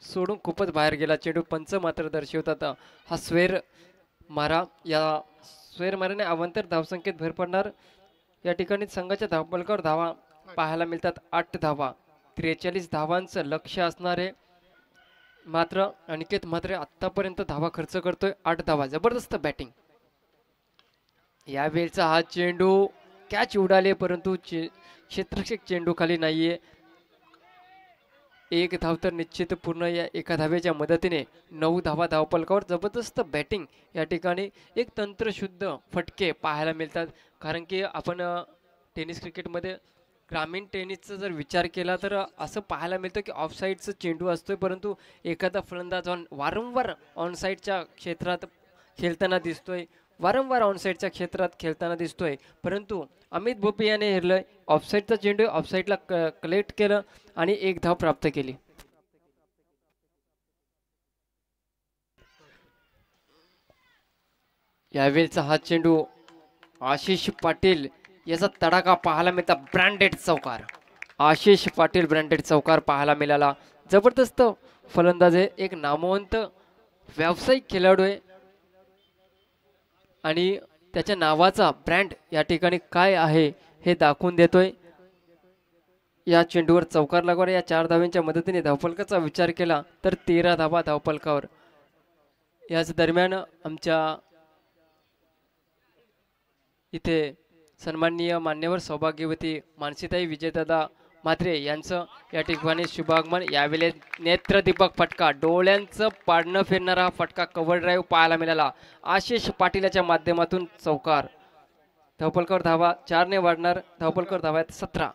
सोडून खूपच बाहेर गेला चेंडू. पंच मात्र दर्शवतात हा स्वेर मारा. या स्वेर माराने अवांतर धावसंख्येत भर पडणार. या ठिकाणी संघाच्या धावफलकावर धावा पाहायला मिळतात 8 धावा. 43 धावांचं लक्ष्य असणारे मात्र अनिकेत मात्र आतापर्यंत धावा खर्च करतोय 8 धावा. जबरदस्त बॅटिंग. यावेळचा हा चेंडू कॅच उडाले परंतु क्षेत्ररक्षक चेंडू खाली नाहीये. एक धाव तर निश्चित पूर्ण या एका धावेच्या मदतीने 9 धावा धावपलकावर. जबरदस्त बॅटिंग या ठिकाणी. एक तंत्रशुद्ध फटके पाहायला मिळतात कारण की आपण टेनिस क्रिकेटमध्ये ग्रामीण टेनिसचा जर विचार केला तर असं पाहायला मिळतं की ऑफसाईडचं चेंडू असतोय परंतु एखादा फलंदाज वारंवार ऑनसाईडच्या क्षेत्रात खेळताना दिसतोय. वारंवार ऑनसाईडच्या क्षेत्रात खेळताना दिसतोय परंतु अमित भोपे याने हेरलंय. ऑफसाईडचा चेंडू ऑफसाईडला कलेक्ट केलं आणि एक धाव प्राप्त केली. यावेळचा हा चेंडू आशिष पाटील याचा तडाखा पाहायला मिळता. ब्रँडेड चौकार. आशिष पाटील ब्रँडेड चौकार पाहायला मिळाला. जबरदस्त फलंदाज आहे. एक नामवंत व्यावसायिक खेळाडू आहे आणि त्याच्या नावाचा ब्रँड या ठिकाणी काय आहे हे दाखवून देतोय. या चेंडूवर चौकार लागवर या 4 धावांच्या मदतीने धावफलकाचा विचार केला तर 13 धावा धावफलकावर. याच दरम्यान आमच्या इथे सन्माननीय मान्यवर सौभाग्यवती मानसीताई विजयदादा म्हात्रे यांचं या ठिकाणी शुभागमन. यावेळी नेत्रदीपक फटका, डोळ्यांचं पाडणं फिरणारा हा फटका कव्हर ड्राईव्ह पाहायला मिळाला. आशिष पाटीलच्या माध्यमातून चौकार. धावपलकावर धावा 4 ने वाढणार. धावपलकावर धावा आहेत 17.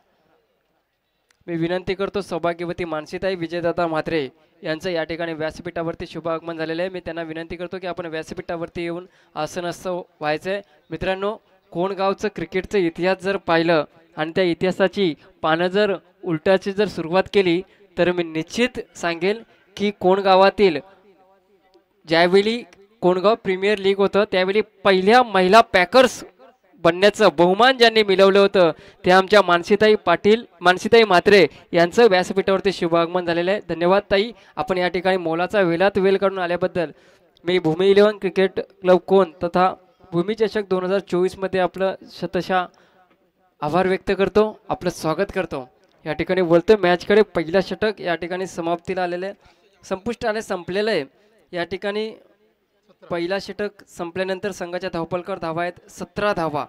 मी विनंती करतो सौभाग्यवती मानसीताई विजयदादा म्हात्रे यांचं या ठिकाणी व्यासपीठावरती शुभ आगमन झालेलं आहे. मी त्यांना विनंती करतो की आपण व्यासपीठावरती येऊन आसनस्थ व्हायचंय. मित्रांनो, कोणगावचं क्रिकेटचं इतिहास जर पाहिलं आणि त्या इतिहासाची पानं जर उलटाची जर सुरुवात केली तर मी निश्चित सांगेल की कोणगावातील ज्यावेळी कोणगाव प्रीमियर लीग होतं त्यावेळी पहिल्या महिला पॅकर्स बनण्याचं बहुमान ज्यांनी मिळवलं होतं ते आमच्या मानसीताई म्हात्रे यांचं व्यासपीठावरती शुभागमन झालेलं आहे. धन्यवाद ताई, आपण या ठिकाणी मोलाचा वेळात वेळ काढून आल्याबद्दल. मी भूमी 11 क्रिकेट क्लब कोण तथा भूमी चषक 2024 मध्ये आपलं शतशः आभार व्यक्त करतो, आपलं स्वागत करतो. या ठिकाणी बोलतोय मॅचकडे. पहिला षटक या ठिकाणी समाप्तीला आलेलं आहे, संपुष्टाने संपलेलं आहे. या ठिकाणी पहिला षटक संपल्यानंतर संघाच्या धावपलकावर धावा आहेत 17 धावा.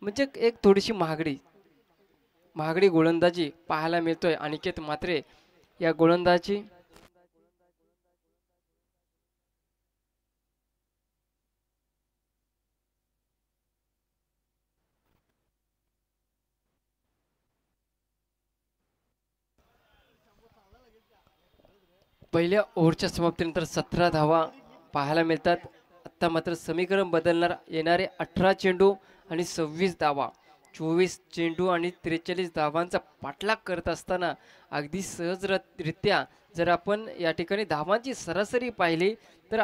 म्हणजे एक थोडीशी महागडी गोलंदाजी पाहायला मिळतोय अनिकेत म्हात्रे या गोलंदाजी. पहिल्या ओव्हरच्या समाप्तीनंतर 17 धावा पाहायला मिळतात. आता मात्र समीकरण बदलणार. येणारे 18 चेंडू आणि 26 धावा, 24 चेंडू आणि 43 धावांचा पाठलाग करत असताना अगदी सहजरित्या जर आपण या ठिकाणी धावांची सरासरी पाहिली तर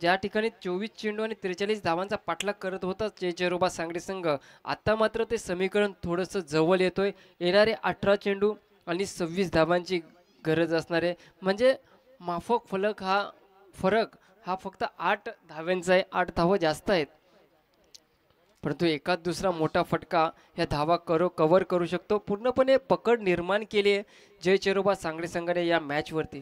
ज्या ठिकाणी 24 चेंडू आणि 43 धावांचा पाठलाग करत होता चेरोबा सांगली संघ, आता मात्र ते समीकरण थोडंसं जवळ येतोय. येणारे 18 चेंडू आणि 26 धावांची गरज असणार आहे. म्हणजे माफक फरक हा फक्त 8 धाव्यांचा आहे. 8 धावा जास्त आहेत परंतु एकाच दुसरा मोठा फटका ह्या धावा कव्हर करू शकतो. पूर्णपणे पकड निर्माण केली आहे जय चेरोबा सांगली संघाने या मॅच वरती.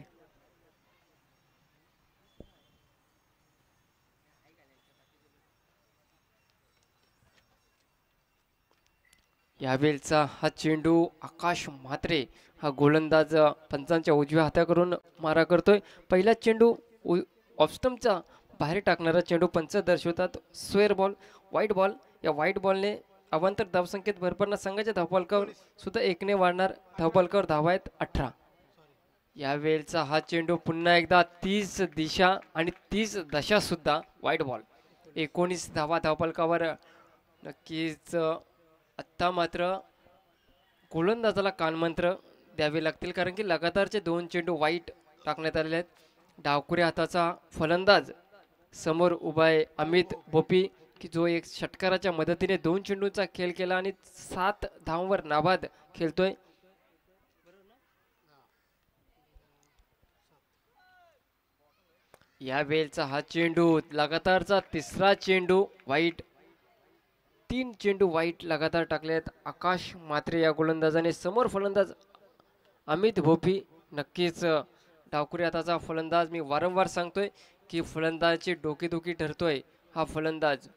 यावेळचा हा चेंडू आकाश म्हात्रे हा गोलंदाज पंचांच्या उजव्या हाताकडून मारा करतोय. पहिला चेंडू ऑफस्टम्पचा बाहेर टाकणारा चेंडू पंच दर्शवतात स्क्वेअर बॉल, व्हाईट बॉल. या व्हाईट बॉलने अवांतर धावसंख्येत भर पडणार. संघाच्या धावपलकावर सुद्धा 1 ने वाढणार. धावपलकावर धावा आहेत 18. यावेळचा हा चेंडू पुन्हा एकदा 30 दिशा आणि 30 दशा सुद्धा व्हाईट बॉल. 19 धावा धावपलकावर. नक्कीच आत्ता मात्र गोलंदाजाला कानमंत्र द्यावे लागतील कारण की लगातारचे 2 चेंडू वाईट टाकण्यात आलेले आहेत. डावकुऱ्या हाताचा फलंदाज समोर उभा आहे अमित भोपी की जो एक षटकाराच्या मदतीने 2 चेंडूंचा खेळ केला आणि 7 धावांवर नाबाद खेळतोय. या वेळचा हा चेंडू लगातारचा 3रा चेंडू वाईट. 3 चेंडू वाईट लगातार टाकले आहेत आकाश म्हात्रे या गोलंदाजाने. समोर फलंदाज अमित भोपी. नक्कीच डावखुरी हाताचा फलंदाज. मी वारंवार सांगतोय की फलंदाजाची डोकेदुखी ठरतोय हा फलंदाज,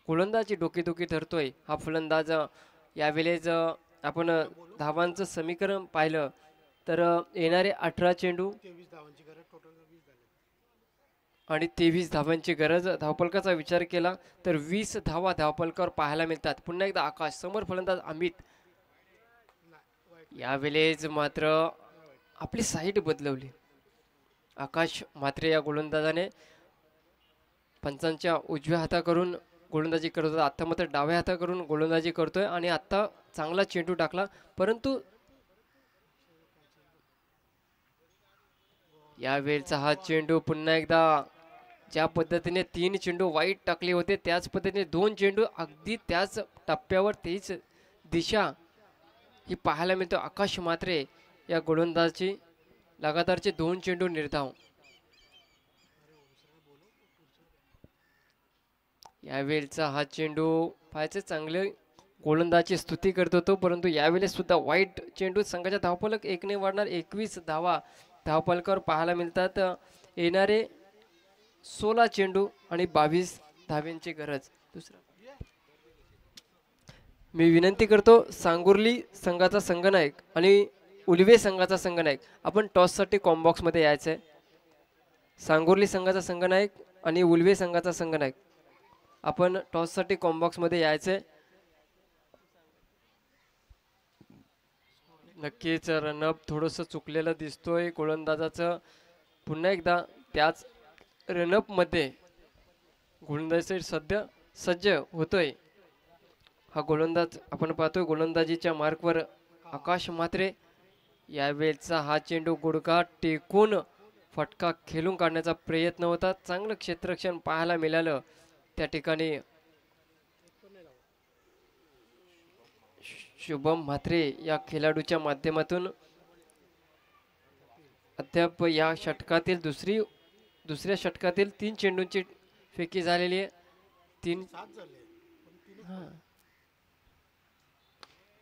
गोलंदाजी डोकेदुखी ठरतोय हा फलंदाज. यावेळेस आपण धावांचं समीकरण पाहिलं तर येणारे 18 चेंडू आणि 23 धावांची गरज. धावफलकाचा विचार केला तर 20 धावा धावफलकावर पाहायला मिळतात. पुन्हा एकदा आकाश समोर फलंदाज अमित. यावेळेस मात्र आपली साईड बदलवली. आकाश मात्रे या गोलंदाजाने पंचांच्या उजव्या हाताकरून गोलंदाजी करत होता, आता मात्र डाव्या हाताकरून गोलंदाजी करतोय आणि आता चांगला चेंडू टाकला. परंतु यावेळचा हा चेंडू पुन्हा एकदा ज्या पद्धतीने 3 चेंडू वाईट टाकले होते त्याच पद्धतीने 2 चेंडू अगदी त्याच टप्प्यावर तेच दिशा ही पाहायला मिळतो. आकाश मात्रे या गोलंदाजाची लगातारचे 2 चेंडू निर्धाव. यावेळचा हा चेंडू पाहायचे चांगले गोलंदाजी स्तुती करत होतो, परंतु यावेळेस सुद्धा वाईट चेंडू. संघाच्या धावफलक 1 ने वाढणार. 21 धावा धावफलकावर पाहायला मिळतात. येणारे 16 चेंडू आणि 22 धाव्यांची गरज. दुसरा मी विनंती करतो सांगुर्ली संघाचा संघनायक आणि उलवे संघाचा संघनायक आपण टॉससाठी कॉम्बॉक्समध्ये यायचं आहे. सांगुर्ली संघाचा संघनायक आणि उलवे संघाचा संघनायक आपण टॉससाठी कॉम्बॉक्समध्ये यायचं आहे. नक्कीच रनअप थोडंसं चुकलेलं दिसतोय गोलंदाजाचं. पुन्हा एकदा त्याच रनअपमध्ये गोलंदाजी सध्या सज्ज होतोय हा गोलंदाज. आपण पाहतोय गोलंदाजीच्या मार्कवर आकाश मात्रे. यावेळेचा हा चेंडू गुडघा टेकून फटका खेळून काढण्याचा प्रयत्न होता. चांगलं क्षेत्ररक्षण पाहायला मिळालं त्या ठिकाणी. शुभम म्हात्रे या खेळाडूच्या माध्यमातून अद्याप या षटकातील दुसऱ्या षटकातील 3 चेंडूंची फेकी झालेली आहे. 3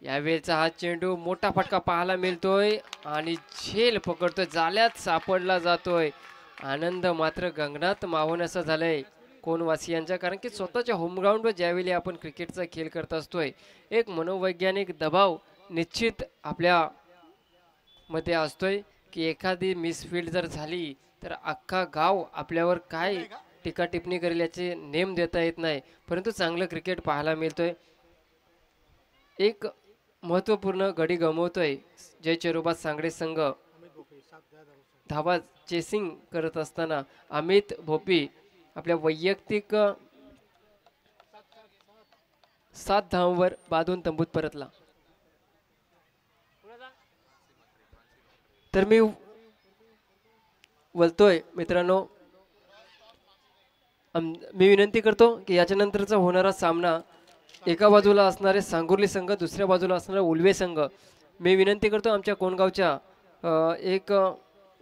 यावेळेचा हा चेंडू मोठा फटका पाहायला मिळतोय आणि झेल पकडतोय, जाळ्यात सापडला जातोय. आनंद मात्र गगनात मावण्याचा झालाय कोणवासियांचा, कारण की स्वतःच्या होमग्राऊंडवर ज्यावेळी आपण क्रिकेटचा खेळ करत असतोय एक मनोवैज्ञानिक दबाव निश्चित आपल्या मध्ये असतोय की एखादी मिसफील्ड जर झाली तर अख्खा गाव आपल्यावर काय टीका टिप्पणी करेल याचे नेम देता येत नाही. परंतु चांगलं क्रिकेट पाहायला मिळतोय. एक महत्त्वपूर्ण गडी गमवतोय जय चेरोबा सांगडे संघ. धावा चेसिंग करत असताना अमित भोपी आपल्या वैयक्तिक 7 धावांवर बांधून तंबूत परतला. तर मी बोलतोय मित्रांनो, मी विनंती करतो की याच्यानंतरचा होणारा सामना एका बाजूला असणारे सांगुर्ली संघ, दुसऱ्या बाजूला असणारा उलवे संघ. मी विनंती करतो आमच्या कोणगावच्या एक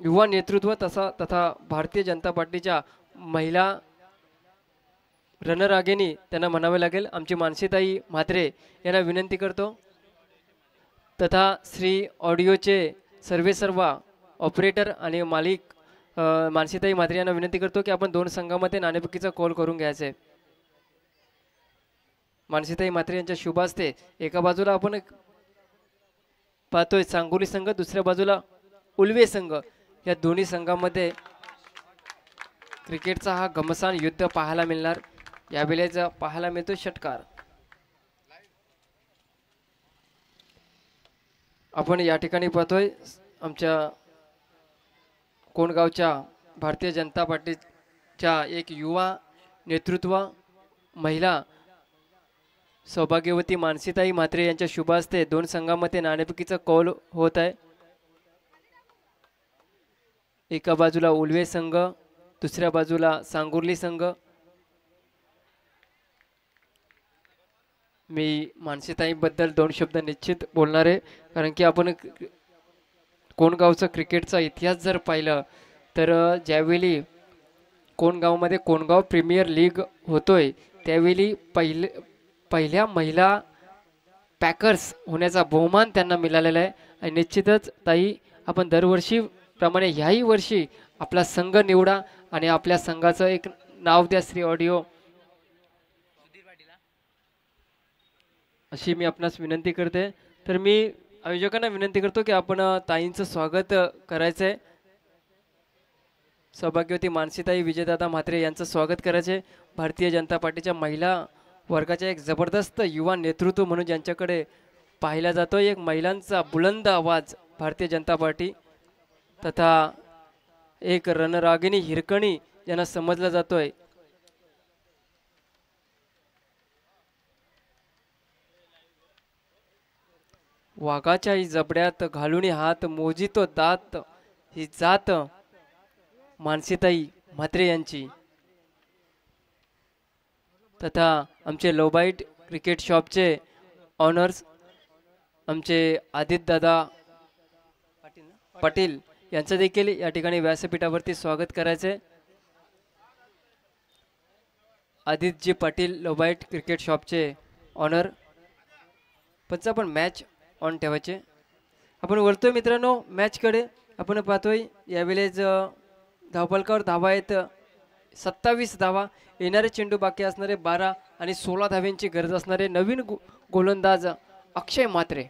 युवा नेतृत्व तथा भारतीय जनता पार्टीच्या महिला रनर आगेनी त्यांना म्हणावे लागेल, आमची मानसीताई म्हात्रे यांना विनंती करतो, तथा श्री ऑडिओचे सर्व ऑपरेटर आणि मालिक मानसीताई म्हात्रे यांना विनंती करतो की आपण 2 संघामध्ये नाणेफेकीचा कॉल करून घ्यायचा आहे. मानसीताई म्हात्रे यांच्या शुभ हस्ते एका बाजूला आपण पाहतोय सांगोली संघ, दुसऱ्या बाजूला उलवे संघ. या दोन्ही संघामध्ये क्रिकेटचा हा घमसान युद्ध पाहायला मिळणार. यावेळेस पाहायला मिळतो षटकार. आपण या ठिकाणी पाहतोय आमच्या कोणगावच्या भारतीय जनता पार्टीच्या एक युवा नेतृत्व महिला सौभाग्यवती मानसीताई म्हात्रे यांच्या शुभ हस्ते 2 संघामध्ये नाणेफेकीचा कौल होत आहे. एका बाजूला उलवे संघ, दुसऱ्या बाजूला सांगुर्ली संघ. मी मानसीताईबद्दल 2 शब्द निश्चित बोलणार आहे, कारण की आपण कोणगावचा क्रिकेटचा इतिहास जर पाहिलं तर ज्यावेळी कोणगावमध्ये कोणगाव प्रीमियर लीग होतोय त्यावेळी पहिल्या महिला पॅकर्स होण्याचा बहुमान त्यांना मिळालेला आहे. आणि निश्चितच ताई आपण दरवर्षी प्रमाणे ह्याही वर्षी आपला संघ निवडा आणि आपल्या संघाचं एक नाव द्या श्री ऑडिओ, अशी मी आपणास विनंती करते. तर मी आयोजकांना विनंती करतो की आपण ताईंचं स्वागत करायचं आहे. सौभाग्यवती मानसीताई विजयदादा म्हात्रे यांचं स्वागत करायचे. भारतीय जनता पार्टीच्या महिला वर्गाच्या एक जबरदस्त युवा नेतृत्व म्हणून ज्यांच्याकडे पाहिला जातो, एक महिलांचा बुलंद आवाज भारतीय जनता पार्टी तथा एक रणरागिणी हिरकणी ज्यांना समजला जातोय. वाघाच्या ही जबड्यात घालून हात मोजितो दात, ही जात मानसीताई म्हात्रे यांची. तथा आमचे लोबाईट क्रिकेट शॉपचे ऑनर्स आमचे आदित्यदादा पाटील यांचं देखील या ठिकाणी व्यासपीठावरती स्वागत करायचे. आदित्यजी पाटील लोबाईट क्रिकेट शॉपचे ऑनर. पण आपण मॅच ऑन ठेवायचे. आपण वळतोय मित्रांनो मॅचकडे. आपण पाहतोय यावेळेस धावफलकावर धावा आहेत 27 धावा. येणारे चेंडू बाकी असणारे 12 आणि 16 धाव्यांची गरज असणारे नवीन गोलंदाज अक्षय म्हात्रे.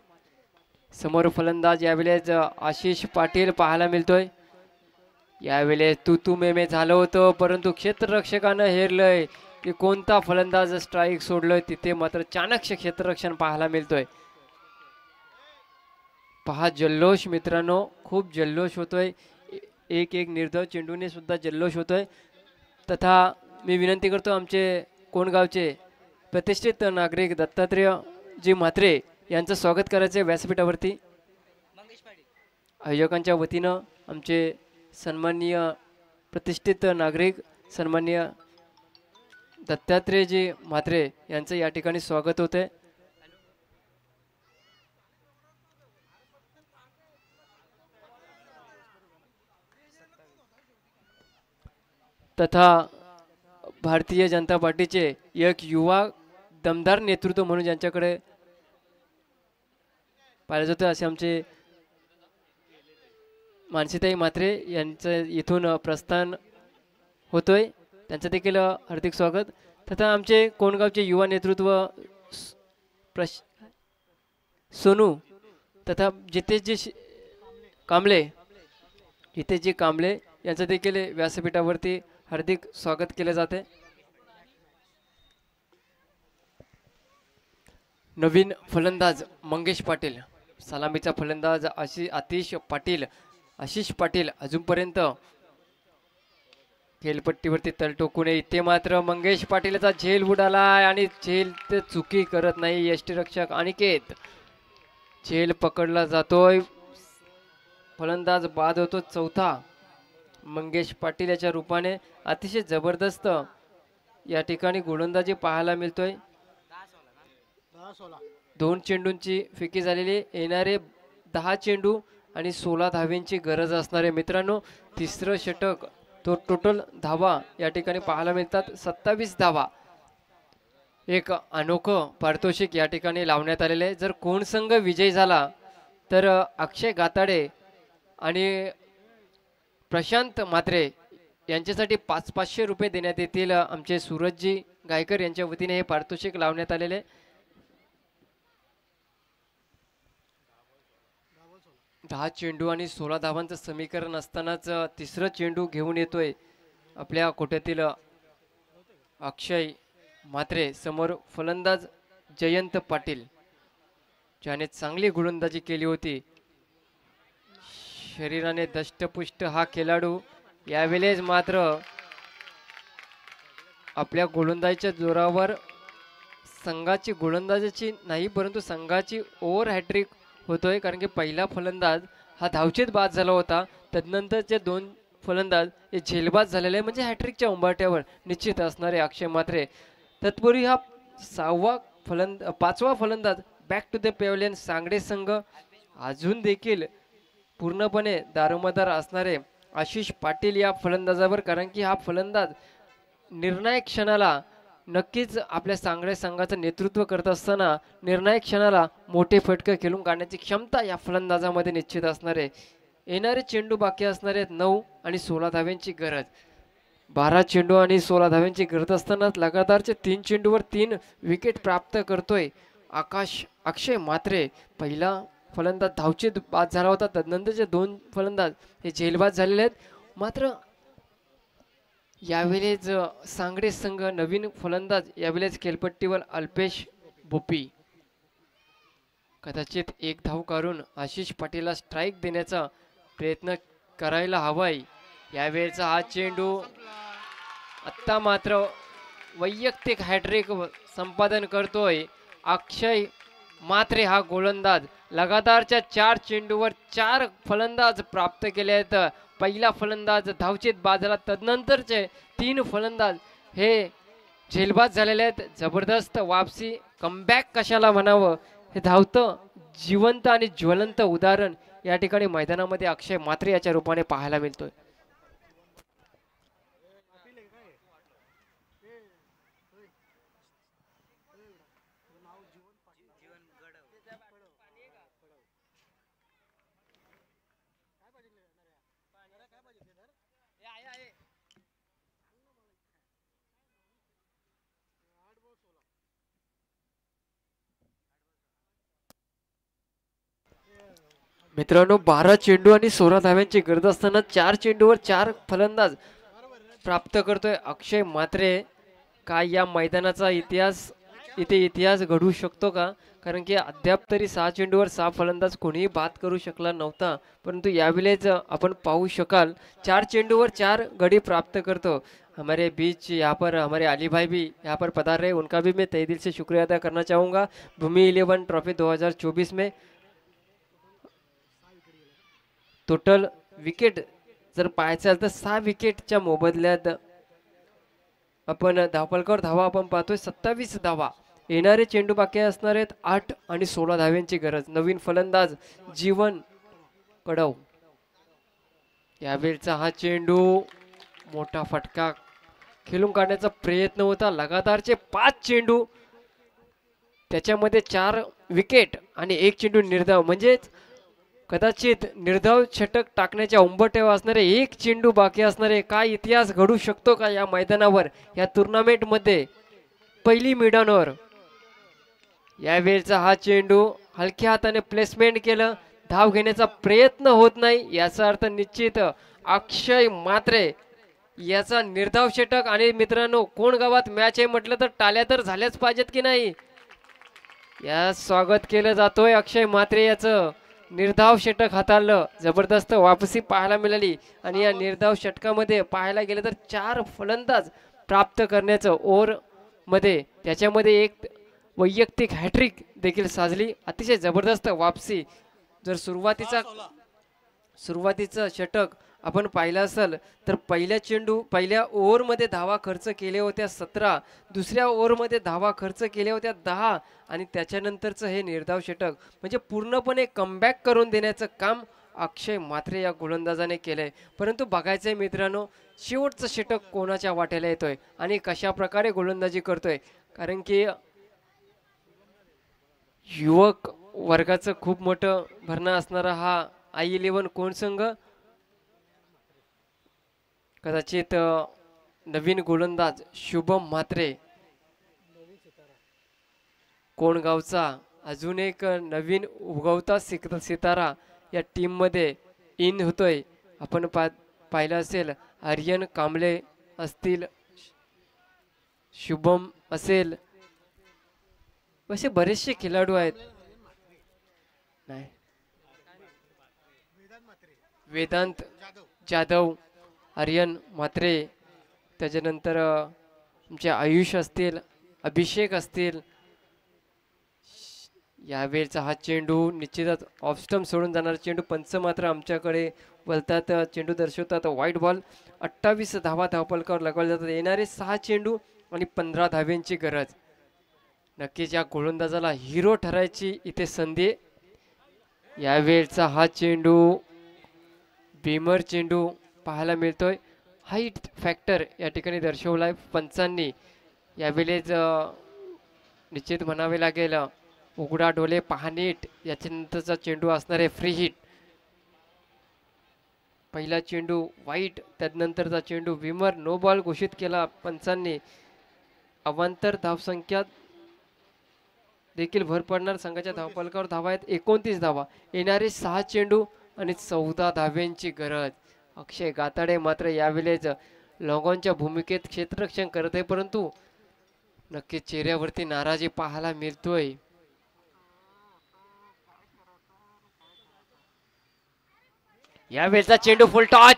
समोर फलंदाज यावेळेस आशिष पाटील पाहायला मिळतोय. यावेळेस तू मे झालं होतं, परंतु क्षेत्ररक्षकानं हेरलंय की कोणता फलंदाज स्ट्राईक सोडलोय. तिथे मात्र चाणक्य क्षेत्ररक्षण पाहायला मिळतोय. पहा जल्लोष मित्रांनो, खूप जल्लोष होतोय. एक निर्धाव चेंडूने सुद्धा जल्लोष होतोय. तथा मी विनंती करतो आमचे कोणगावचे प्रतिष्ठित नागरिक दत्तात्रेय जी म्हात्रे यांचं स्वागत करायचे व्यासपीठावरती. आयोजकांच्या वतीनं आमचे सन्माननीय प्रतिष्ठित नागरिक सन्माननीय दत्तात्रेयजी म्हात्रे यांचं या ठिकाणी स्वागत होते. तथा भारतीय जनता पार्टीचे एक युवा दमदार नेतृत्व म्हणून ज्यांच्याकडे पाहिलं जातं असे आमचे मानसीताई म्हात्रे यांचं इथून प्रस्थान होतोय. त्यांचं देखील हार्दिक स्वागत. तथा आमचे कोणगावचे युवा नेतृत्व सोनू तथा जितेशजी कांबळे यांचं देखील व्यासपीठावरती हार्दिक स्वागत केले जाते. नवीन फलंदाज मंगेश पाटील, सलामीचा फलंदाज आशिष पाटील अजूनपर्यंत खेळपट्टीवरती तल टोकू नये. इथे मात्र मंगेश पाटीलचा झेल बुडालाय आणि झेल ते चुकी करत नाही यष्टीरक्षक अनिकेत. झेल पकडला जातोय, फलंदाज बाद होतो चौथा. मंगेश पाटील याच्या रूपाने अतिशय जबरदस्त या ठिकाणी गोलंदाजी पाहायला मिळतोय. 2 चेंडूंची फेकी झालेली, येणारे 10 चेंडू आणि 16 धाव्यांची गरज असणारे मित्रांनो. तिसरं षटक तो टोटल धावा या ठिकाणी पाहायला मिळतात 27 धावा. एक अनोखं पारितोषिक या ठिकाणी लावण्यात आलेले आहे. जर कोण संघ विजयी झाला तर अक्षय गाताडे आणि प्रशांत म्हात्रे यांच्यासाठी 500 रुपये देण्यात येतील. आमचे सूरजजी गायकर यांच्या वतीने हे पारितोषिक लावण्यात आलेले. 10 चेंडू आणि 16 धावांचं समीकरण असतानाच तिसरं चेंडू घेऊन येतोय आपल्या कोट्यातील अक्षय म्हात्रे. समोर फलंदाज जयंत पाटील ज्याने चांगली गोलंदाजी केली होती. शरीराने दष्टपुष्ट हा खेळाडू यावेळेस मात्र आपल्या गोलंदाजीच्या जोरावर संघाची गोलंदाजीची नाही परंतु संघाची ओव्हर हॅट्रिक होतोय. कारण की पहिला फलंदाज हा धावचीत बाद झाला होता, तदनंतरचे 2 फलंदाज हे झेलबाद झालेले आहे. म्हणजे हॅट्रिकच्या उंबरठ्यावर निश्चित असणारे अक्षय म्हात्रे. तत्पूर्वी हा 5वा फलंदाज बॅक टू द पेव्हलियन सांगडे संघ अजून देखील पूर्णपणे दारोमदार असणारे आशिष पाटील या फलंदाजावर. कारण की हा फलंदाज निर्णायक क्षणाला नक्कीच आपल्या सांगडे संघाचं नेतृत्व करत असताना निर्णायक क्षणाला मोठे फटके खेळून काढण्याची क्षमता या फलंदाजामध्ये निश्चित असणार आहे. येणारे चेंडू बाकी असणार आहेत 9 आणि 16 धाव्यांची गरज. 12 चेंडू आणि 16 धाव्यांची गरज असतानाच लगातारचे 3 चेंडूवर 3 विकेट प्राप्त करतोय अक्षय म्हात्रे. पहिला फलंदाज धावचीत बाद झाला होता, तदनंतरचे 2 फलंदाज हे झेलबाद झालेले आहेत. मात्र यावेळेस सांगडे संघ नवीन फलंदाज यावेळेस खेळपट्टीवर अल्पेश भोपी. कदाचित एक धाव काढून आशिष पाटीलला स्ट्राईक देण्याचा प्रयत्न करायला हवाय. यावेळेचा हा चेंडू आत्ता मात्र वैयक्तिक हॅट्रिक संपादन करतोय अक्षय म्हात्रे हा गोलंदाज. लगातारच्या 4 चेंडूवर 4 फलंदाज प्राप्त केले आहेत. पहिला फलंदाज धावचीत बाद झाला, तदनंतरचे 3 फलंदाज हे झेलबाद झालेले आहेत. जबरदस्त वापसी, कमबॅक कशाला म्हणावं, हे धावतं जिवंत आणि ज्वलंत उदाहरण या ठिकाणी मैदानामध्ये अक्षय म्हात्रे याच्या रूपाने पाहायला मिळतोय. मित्रांनो, 12 चेंडू आणि 16 धाव्यांची गरज असताना 4 चेंडूवर 4 फलंदाज प्राप्त करतोय अक्षय म्हात्रे. काय या मैदानाचा इतिहास घडू शकतो का? कारण की अद्याप तरी 6 चेंडूवर 6 फलंदाज कोणीही बाद करू शकला नव्हता, परंतु यावेळेस आपण पाहू शकाल 4 चेंडूवर 4 गडी प्राप्त करतो. हमारे बीच यहाँ पर हमारे अली भाई भी यहाँ पर पधार रहे, उनका भी मैं तहे दिल से शुक्रिया अदा करना चाहूँगा. भूमि 11 ट्रॉफी 2024 में टोटल विकेट जर पाहायचं तर 6 विकेटच्या मोबदल्यात आपण धावफलकावर धावा आपण पाहतोय 27 धावा. येणारे चेंडू बाकी असणार आहेत 8 आणि 16 धाव्यांची गरज. नवीन फलंदाज जीवन कडव. यावेळचा हा चेंडू मोठा फटका खेळून काढण्याचा प्रयत्न होता. लगातारचे 5 चेंडू, त्याच्यामध्ये 4 विकेट आणि 1 चेंडू निर्धाव, म्हणजेच कदाचित निर्धाव षटक टाकण्याच्या उंबरठ्यावर असणारे 1 चेंडू बाकी असणारे. काय इतिहास घडू शकतो का या मैदानावर, या टुर्नामेंटमध्ये पहिली मिडॉनवर. यावेळचा हा चेंडू हलक्या हाताने प्लेसमेंट केलं, धाव घेण्याचा प्रयत्न होत नाही, याचा अर्थ निश्चित अक्षय म्हात्रे याचा निर्धाव षटक. आणि मित्रांनो, कोण गावात मॅच आहे म्हटलं तर टाळ्या तर झाल्याच पाहिजेत की नाही. या स्वागत केलं जातोय अक्षय म्हात्रे याचं. निर्धाव षटक हाताळलं, जबरदस्त वापसी पाहायला मिळाली. आणि या निर्धाव षटकामध्ये पाहायला गेलं तर 4 फलंदाज प्राप्त करण्याचं ओव्हर मध्ये, त्याच्यामध्ये एक वैयक्तिक हॅट्रिक देखील साजली. अतिशय जबरदस्त वापसी. जर सुरुवातीचं षटक आपण पाहिलं असेल तर पहिल्या ओव्हरमध्ये धावा खर्च केल्या होत्या 17, दुसऱ्या ओव्हरमध्ये धावा खर्च केल्या होत्या 10 आणि त्याच्यानंतरचं हे निर्धाव षटक म्हणजे पूर्णपणे कमबॅक करून देण्याचं काम अक्षय म्हात्रे या गोलंदाजाने केलंय. परंतु बघायचंय मित्रांनो, शेवटचं षटक कोणाच्या वाट्याला येतोय आणि कशा प्रकारे गोलंदाजी करतोय. कारण की युवक वर्गाचं खूप मोठं भरणं असणारा हा I11 कोण संघ. कदाचित नवीन गोलंदाज शुभम म्हात्रे कोण गावचा अजून एक नवीन उगवता सितारा या टीम मध्ये इन होतोय. आपण पाहिलं असेल आर्यन कांबळे असतील, शुभम असेल, असे बरेचसे खेळाडू आहेत. नाही, वेदांत जाधव, आर्यन म्हात्रे, त्याच्यानंतर तुमचे आयुष असतील, अभिषेक असतील. यावेळचा हा चेंडू निश्चितच ऑफ स्टंप सोडून जाणारा चेंडू. पंच मात्र आमच्याकडे बोलतात, चेंडू दर्शवतात व्हाईट बॉल. 28 धावा धावफलकावर लगावल्या जातात. येणारे 6 चेंडू आणि 15 धाव्यांची गरज. नक्कीच या गोलंदाजाला हिरो ठरायची इथे संधी. यावेळचा हा चेंडू बीमर चेंडू पाहायला मिळतोय. हाईट फॅक्टर या ठिकाणी दर्शवलाय पंचांनी. यावेळेस निश्चित म्हणावे लागेल उघडा डोले पहा नीट, याच्यानंतरचा चेंडू असणार आहे फ्री हिट. पहिला चेंडू वाईट, त्यानंतरचा चेंडू विमर, नो बॉल घोषित केला पंचांनी. अवांतर धावसंख्या देखील भर पडणार. संघाच्या धावफलकावर धावा आहेत 29 धावा. येणारे 6 चेंडू आणि 14 धाव्यांची गरज. अक्षय गाताडे मात्र यावेळेस लॉंगॉनच्या भूमिकेत क्षेत्ररक्षण करत आहे, परंतु नक्कीच चेहऱ्यावरती नाराजी पाहायला मिळतोय. यावेळेचा चेंडू फुलटॉस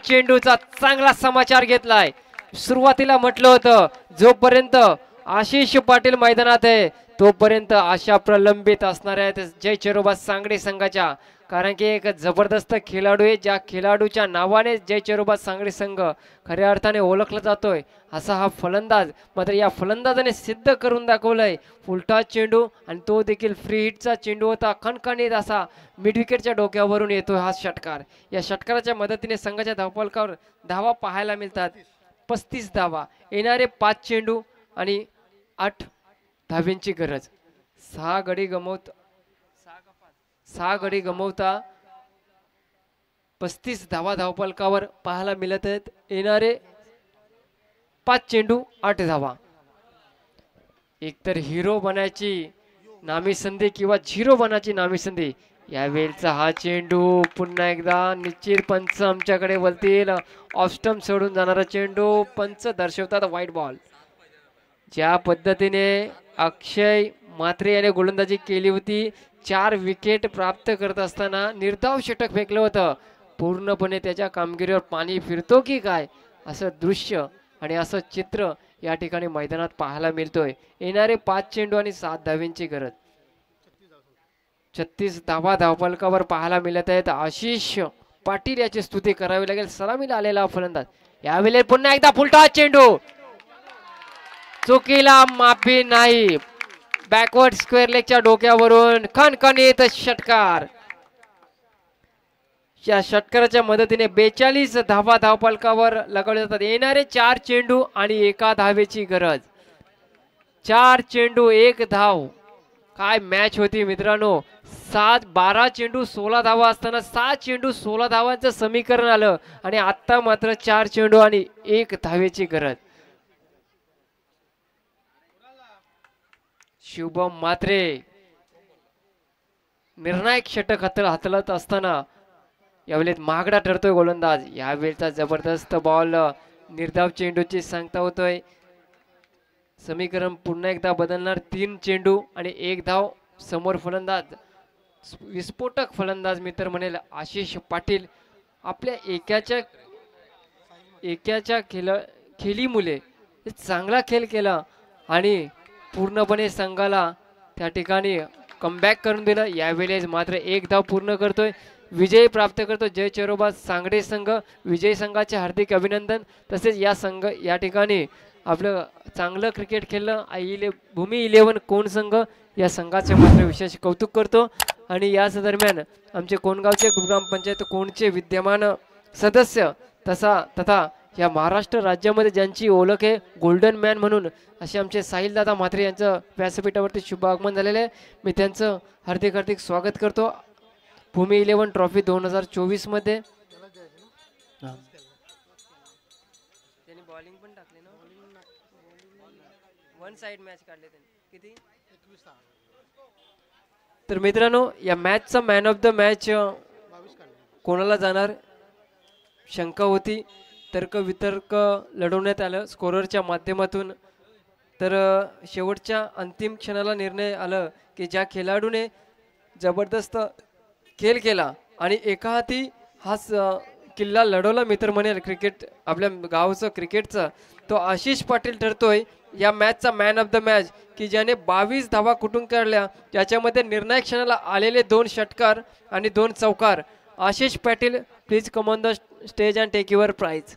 चेंडूचा चांगला समाचार घेतलाय. सुरुवातीला म्हटलं होतं जोपर्यंत आशिष पाटील मैदानात आहे तोपर्यंत आशा प्रलंबित असणार आहेत जय चेरोबा सांगडे संघाच्या, कारण की एक जबरदस्त खेळाडू आहे ज्या खेळाडूच्या नावाने जय चेरोबा सांगडे संघ खऱ्या अर्थाने ओळखला जातोय. असा हा फलंदाज, मात्र या फलंदाजाने सिद्ध करून दाखवलंय. फुलटॉस चेंडू आणि तो देखील फ्री हिटचा चेंडू होता. खणखणीत असा मिड विकेटच्या डोक्यावरून येतोय हा षटकार. या षटकाराच्या मदतीने संघाच्या धावफलकावर धावा पाहायला मिळतात 35 धावा. येणारे 5 चेंडू आणि 8 धाव्यांची गरज. 6 गडी गमवता 35 धावा धावफलकावर पाहायला मिळत आहेत. येणारे 5 चेंडू 8 धावा. एकतर हिरो बनायची नामी संधी किंवा झिरो बनायची नामी संधी. यावेळचा हा चेंडू पुन्हा एकदा निश्चित पंच आमच्याकडे वळतील. ऑफ स्टंप सोडून जाणारा चेंडू पंच दर्शवतात व्हाईट बॉल. ज्या पद्धतीने अक्षय म्हात्रे याने गोलंदाजी केली होती, 4 विकेट प्राप्त करत असताना निर्धाव षटक फेकलं होतं. पूर्णपणे त्याच्या कामगिरीवर पाणी फिरतो की काय असं दृश्य आणि असं चित्र या ठिकाणी मैदानात पाहायला मिळतोय. येणारे 5 चेंडू आणि 7 धाव्यांची गरज. 36 धावा धावफलकावर पाहायला मिळत आहेत. आशिष पाटील याची स्तुती करावी लागेल. सलामीला आलेला फलंदाज. यावेळी पुन्हा एकदा फुलटॉस चेंडू, चुकीला माफी नाही. बॅकवर्ड स्क्वेअर लेगच्या डोक्यावरून खणखणीत षटकार. या षटकाराच्या मदतीने 42 धावा धावफलकावर लगावले जातात. येणारे 4 चेंडू आणि 1 धावेची गरज. 4 चेंडू 1 धाव. काय मॅच होती मित्रांनो. 12 चेंडू 16 धावा असताना 7 चेंडू 16 धावांचं समीकरण आलं आणि आता मात्र 4 चेंडू आणि 1 धावेची गरज. शुभम म्हात्रे निर्णायक षटक हातळत असताना यावेळेत महागडा ठरतोय गोलंदाज. यावेळचा जबरदस्त बॉल निर्धाव चेंडूची सांगता होतोय. समीकरण पुन्हा एकदा बदलणार. 3 चेंडू आणि 1 धाव. समोर फलंदाज विस्फोटक फलंदाज मित्र म्हणेल आशिष पाटील. आपल्या एकाच्या खेळीमुळे चांगला खेळ केला आणि पूर्णपणे संघाला त्या ठिकाणी कमबॅक करून दिलं. यावेळेस मात्र 1 धाव पूर्ण करतोय, विजय प्राप्त करतो जय चेरोबा सांगडे संघ. विजय संघाचे हार्दिक अभिनंदन. तसेच या ठिकाणी आपलं चांगलं क्रिकेट खेळलं भूमी 11 कोण संघ या संघाचे मात्र विशेष कौतुक करतो. आणि याच दरम्यान आमचे कोणगावचे ग्रामपंचायत कोणचे विद्यमान सदस्य तथा या महाराष्ट्र राज्यामध्ये ज्यांची ओळख आहे गोल्डन मॅन म्हणून असे आमचे साहिल दादा म्हात्रे यांचं व्यासपीठावरती शुभ आगमन झालेलं आहे. मी त्यांचं हार्दिक हार्दिक स्वागत करतो भूमी 11 ट्रॉफी 2024 मध्ये. त्यांनी बॉलिंग पण टाकले ना, 1 साइड मॅच काढले त्यांनी. किती? तर मित्रांनो या मॅचचा मॅन ऑफ द मॅच कोणाला जाणार शंका होती. तर्क वितर्क लढवण्यात आलं स्कोररच्या माध्यमातून. तर शेवटच्या अंतिम क्षणाला निर्णय आलं की ज्या खेळाडूने जबरदस्त खेळ केला आणि एका हाती हा किल्ला लढवला मित्र म्हणेल क्रिकेट आपल्या गावचं क्रिकेटचं, तो आशिष पाटील ठरतोय या मॅचचा मॅन ऑफ द मॅच की ज्याने 22 धावा कुठून काढल्या. ज्याच्यामध्ये निर्णायक क्षणाला आलेले 2 षटकार आणि 2 चौकार. Ashish Patil please come on the stage and take your prize.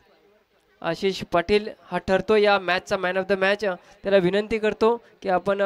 Ashish Patil हा ठरतो या मॅचचा मॅन ऑफ द मॅच. त्याला विनंती करतो की आपण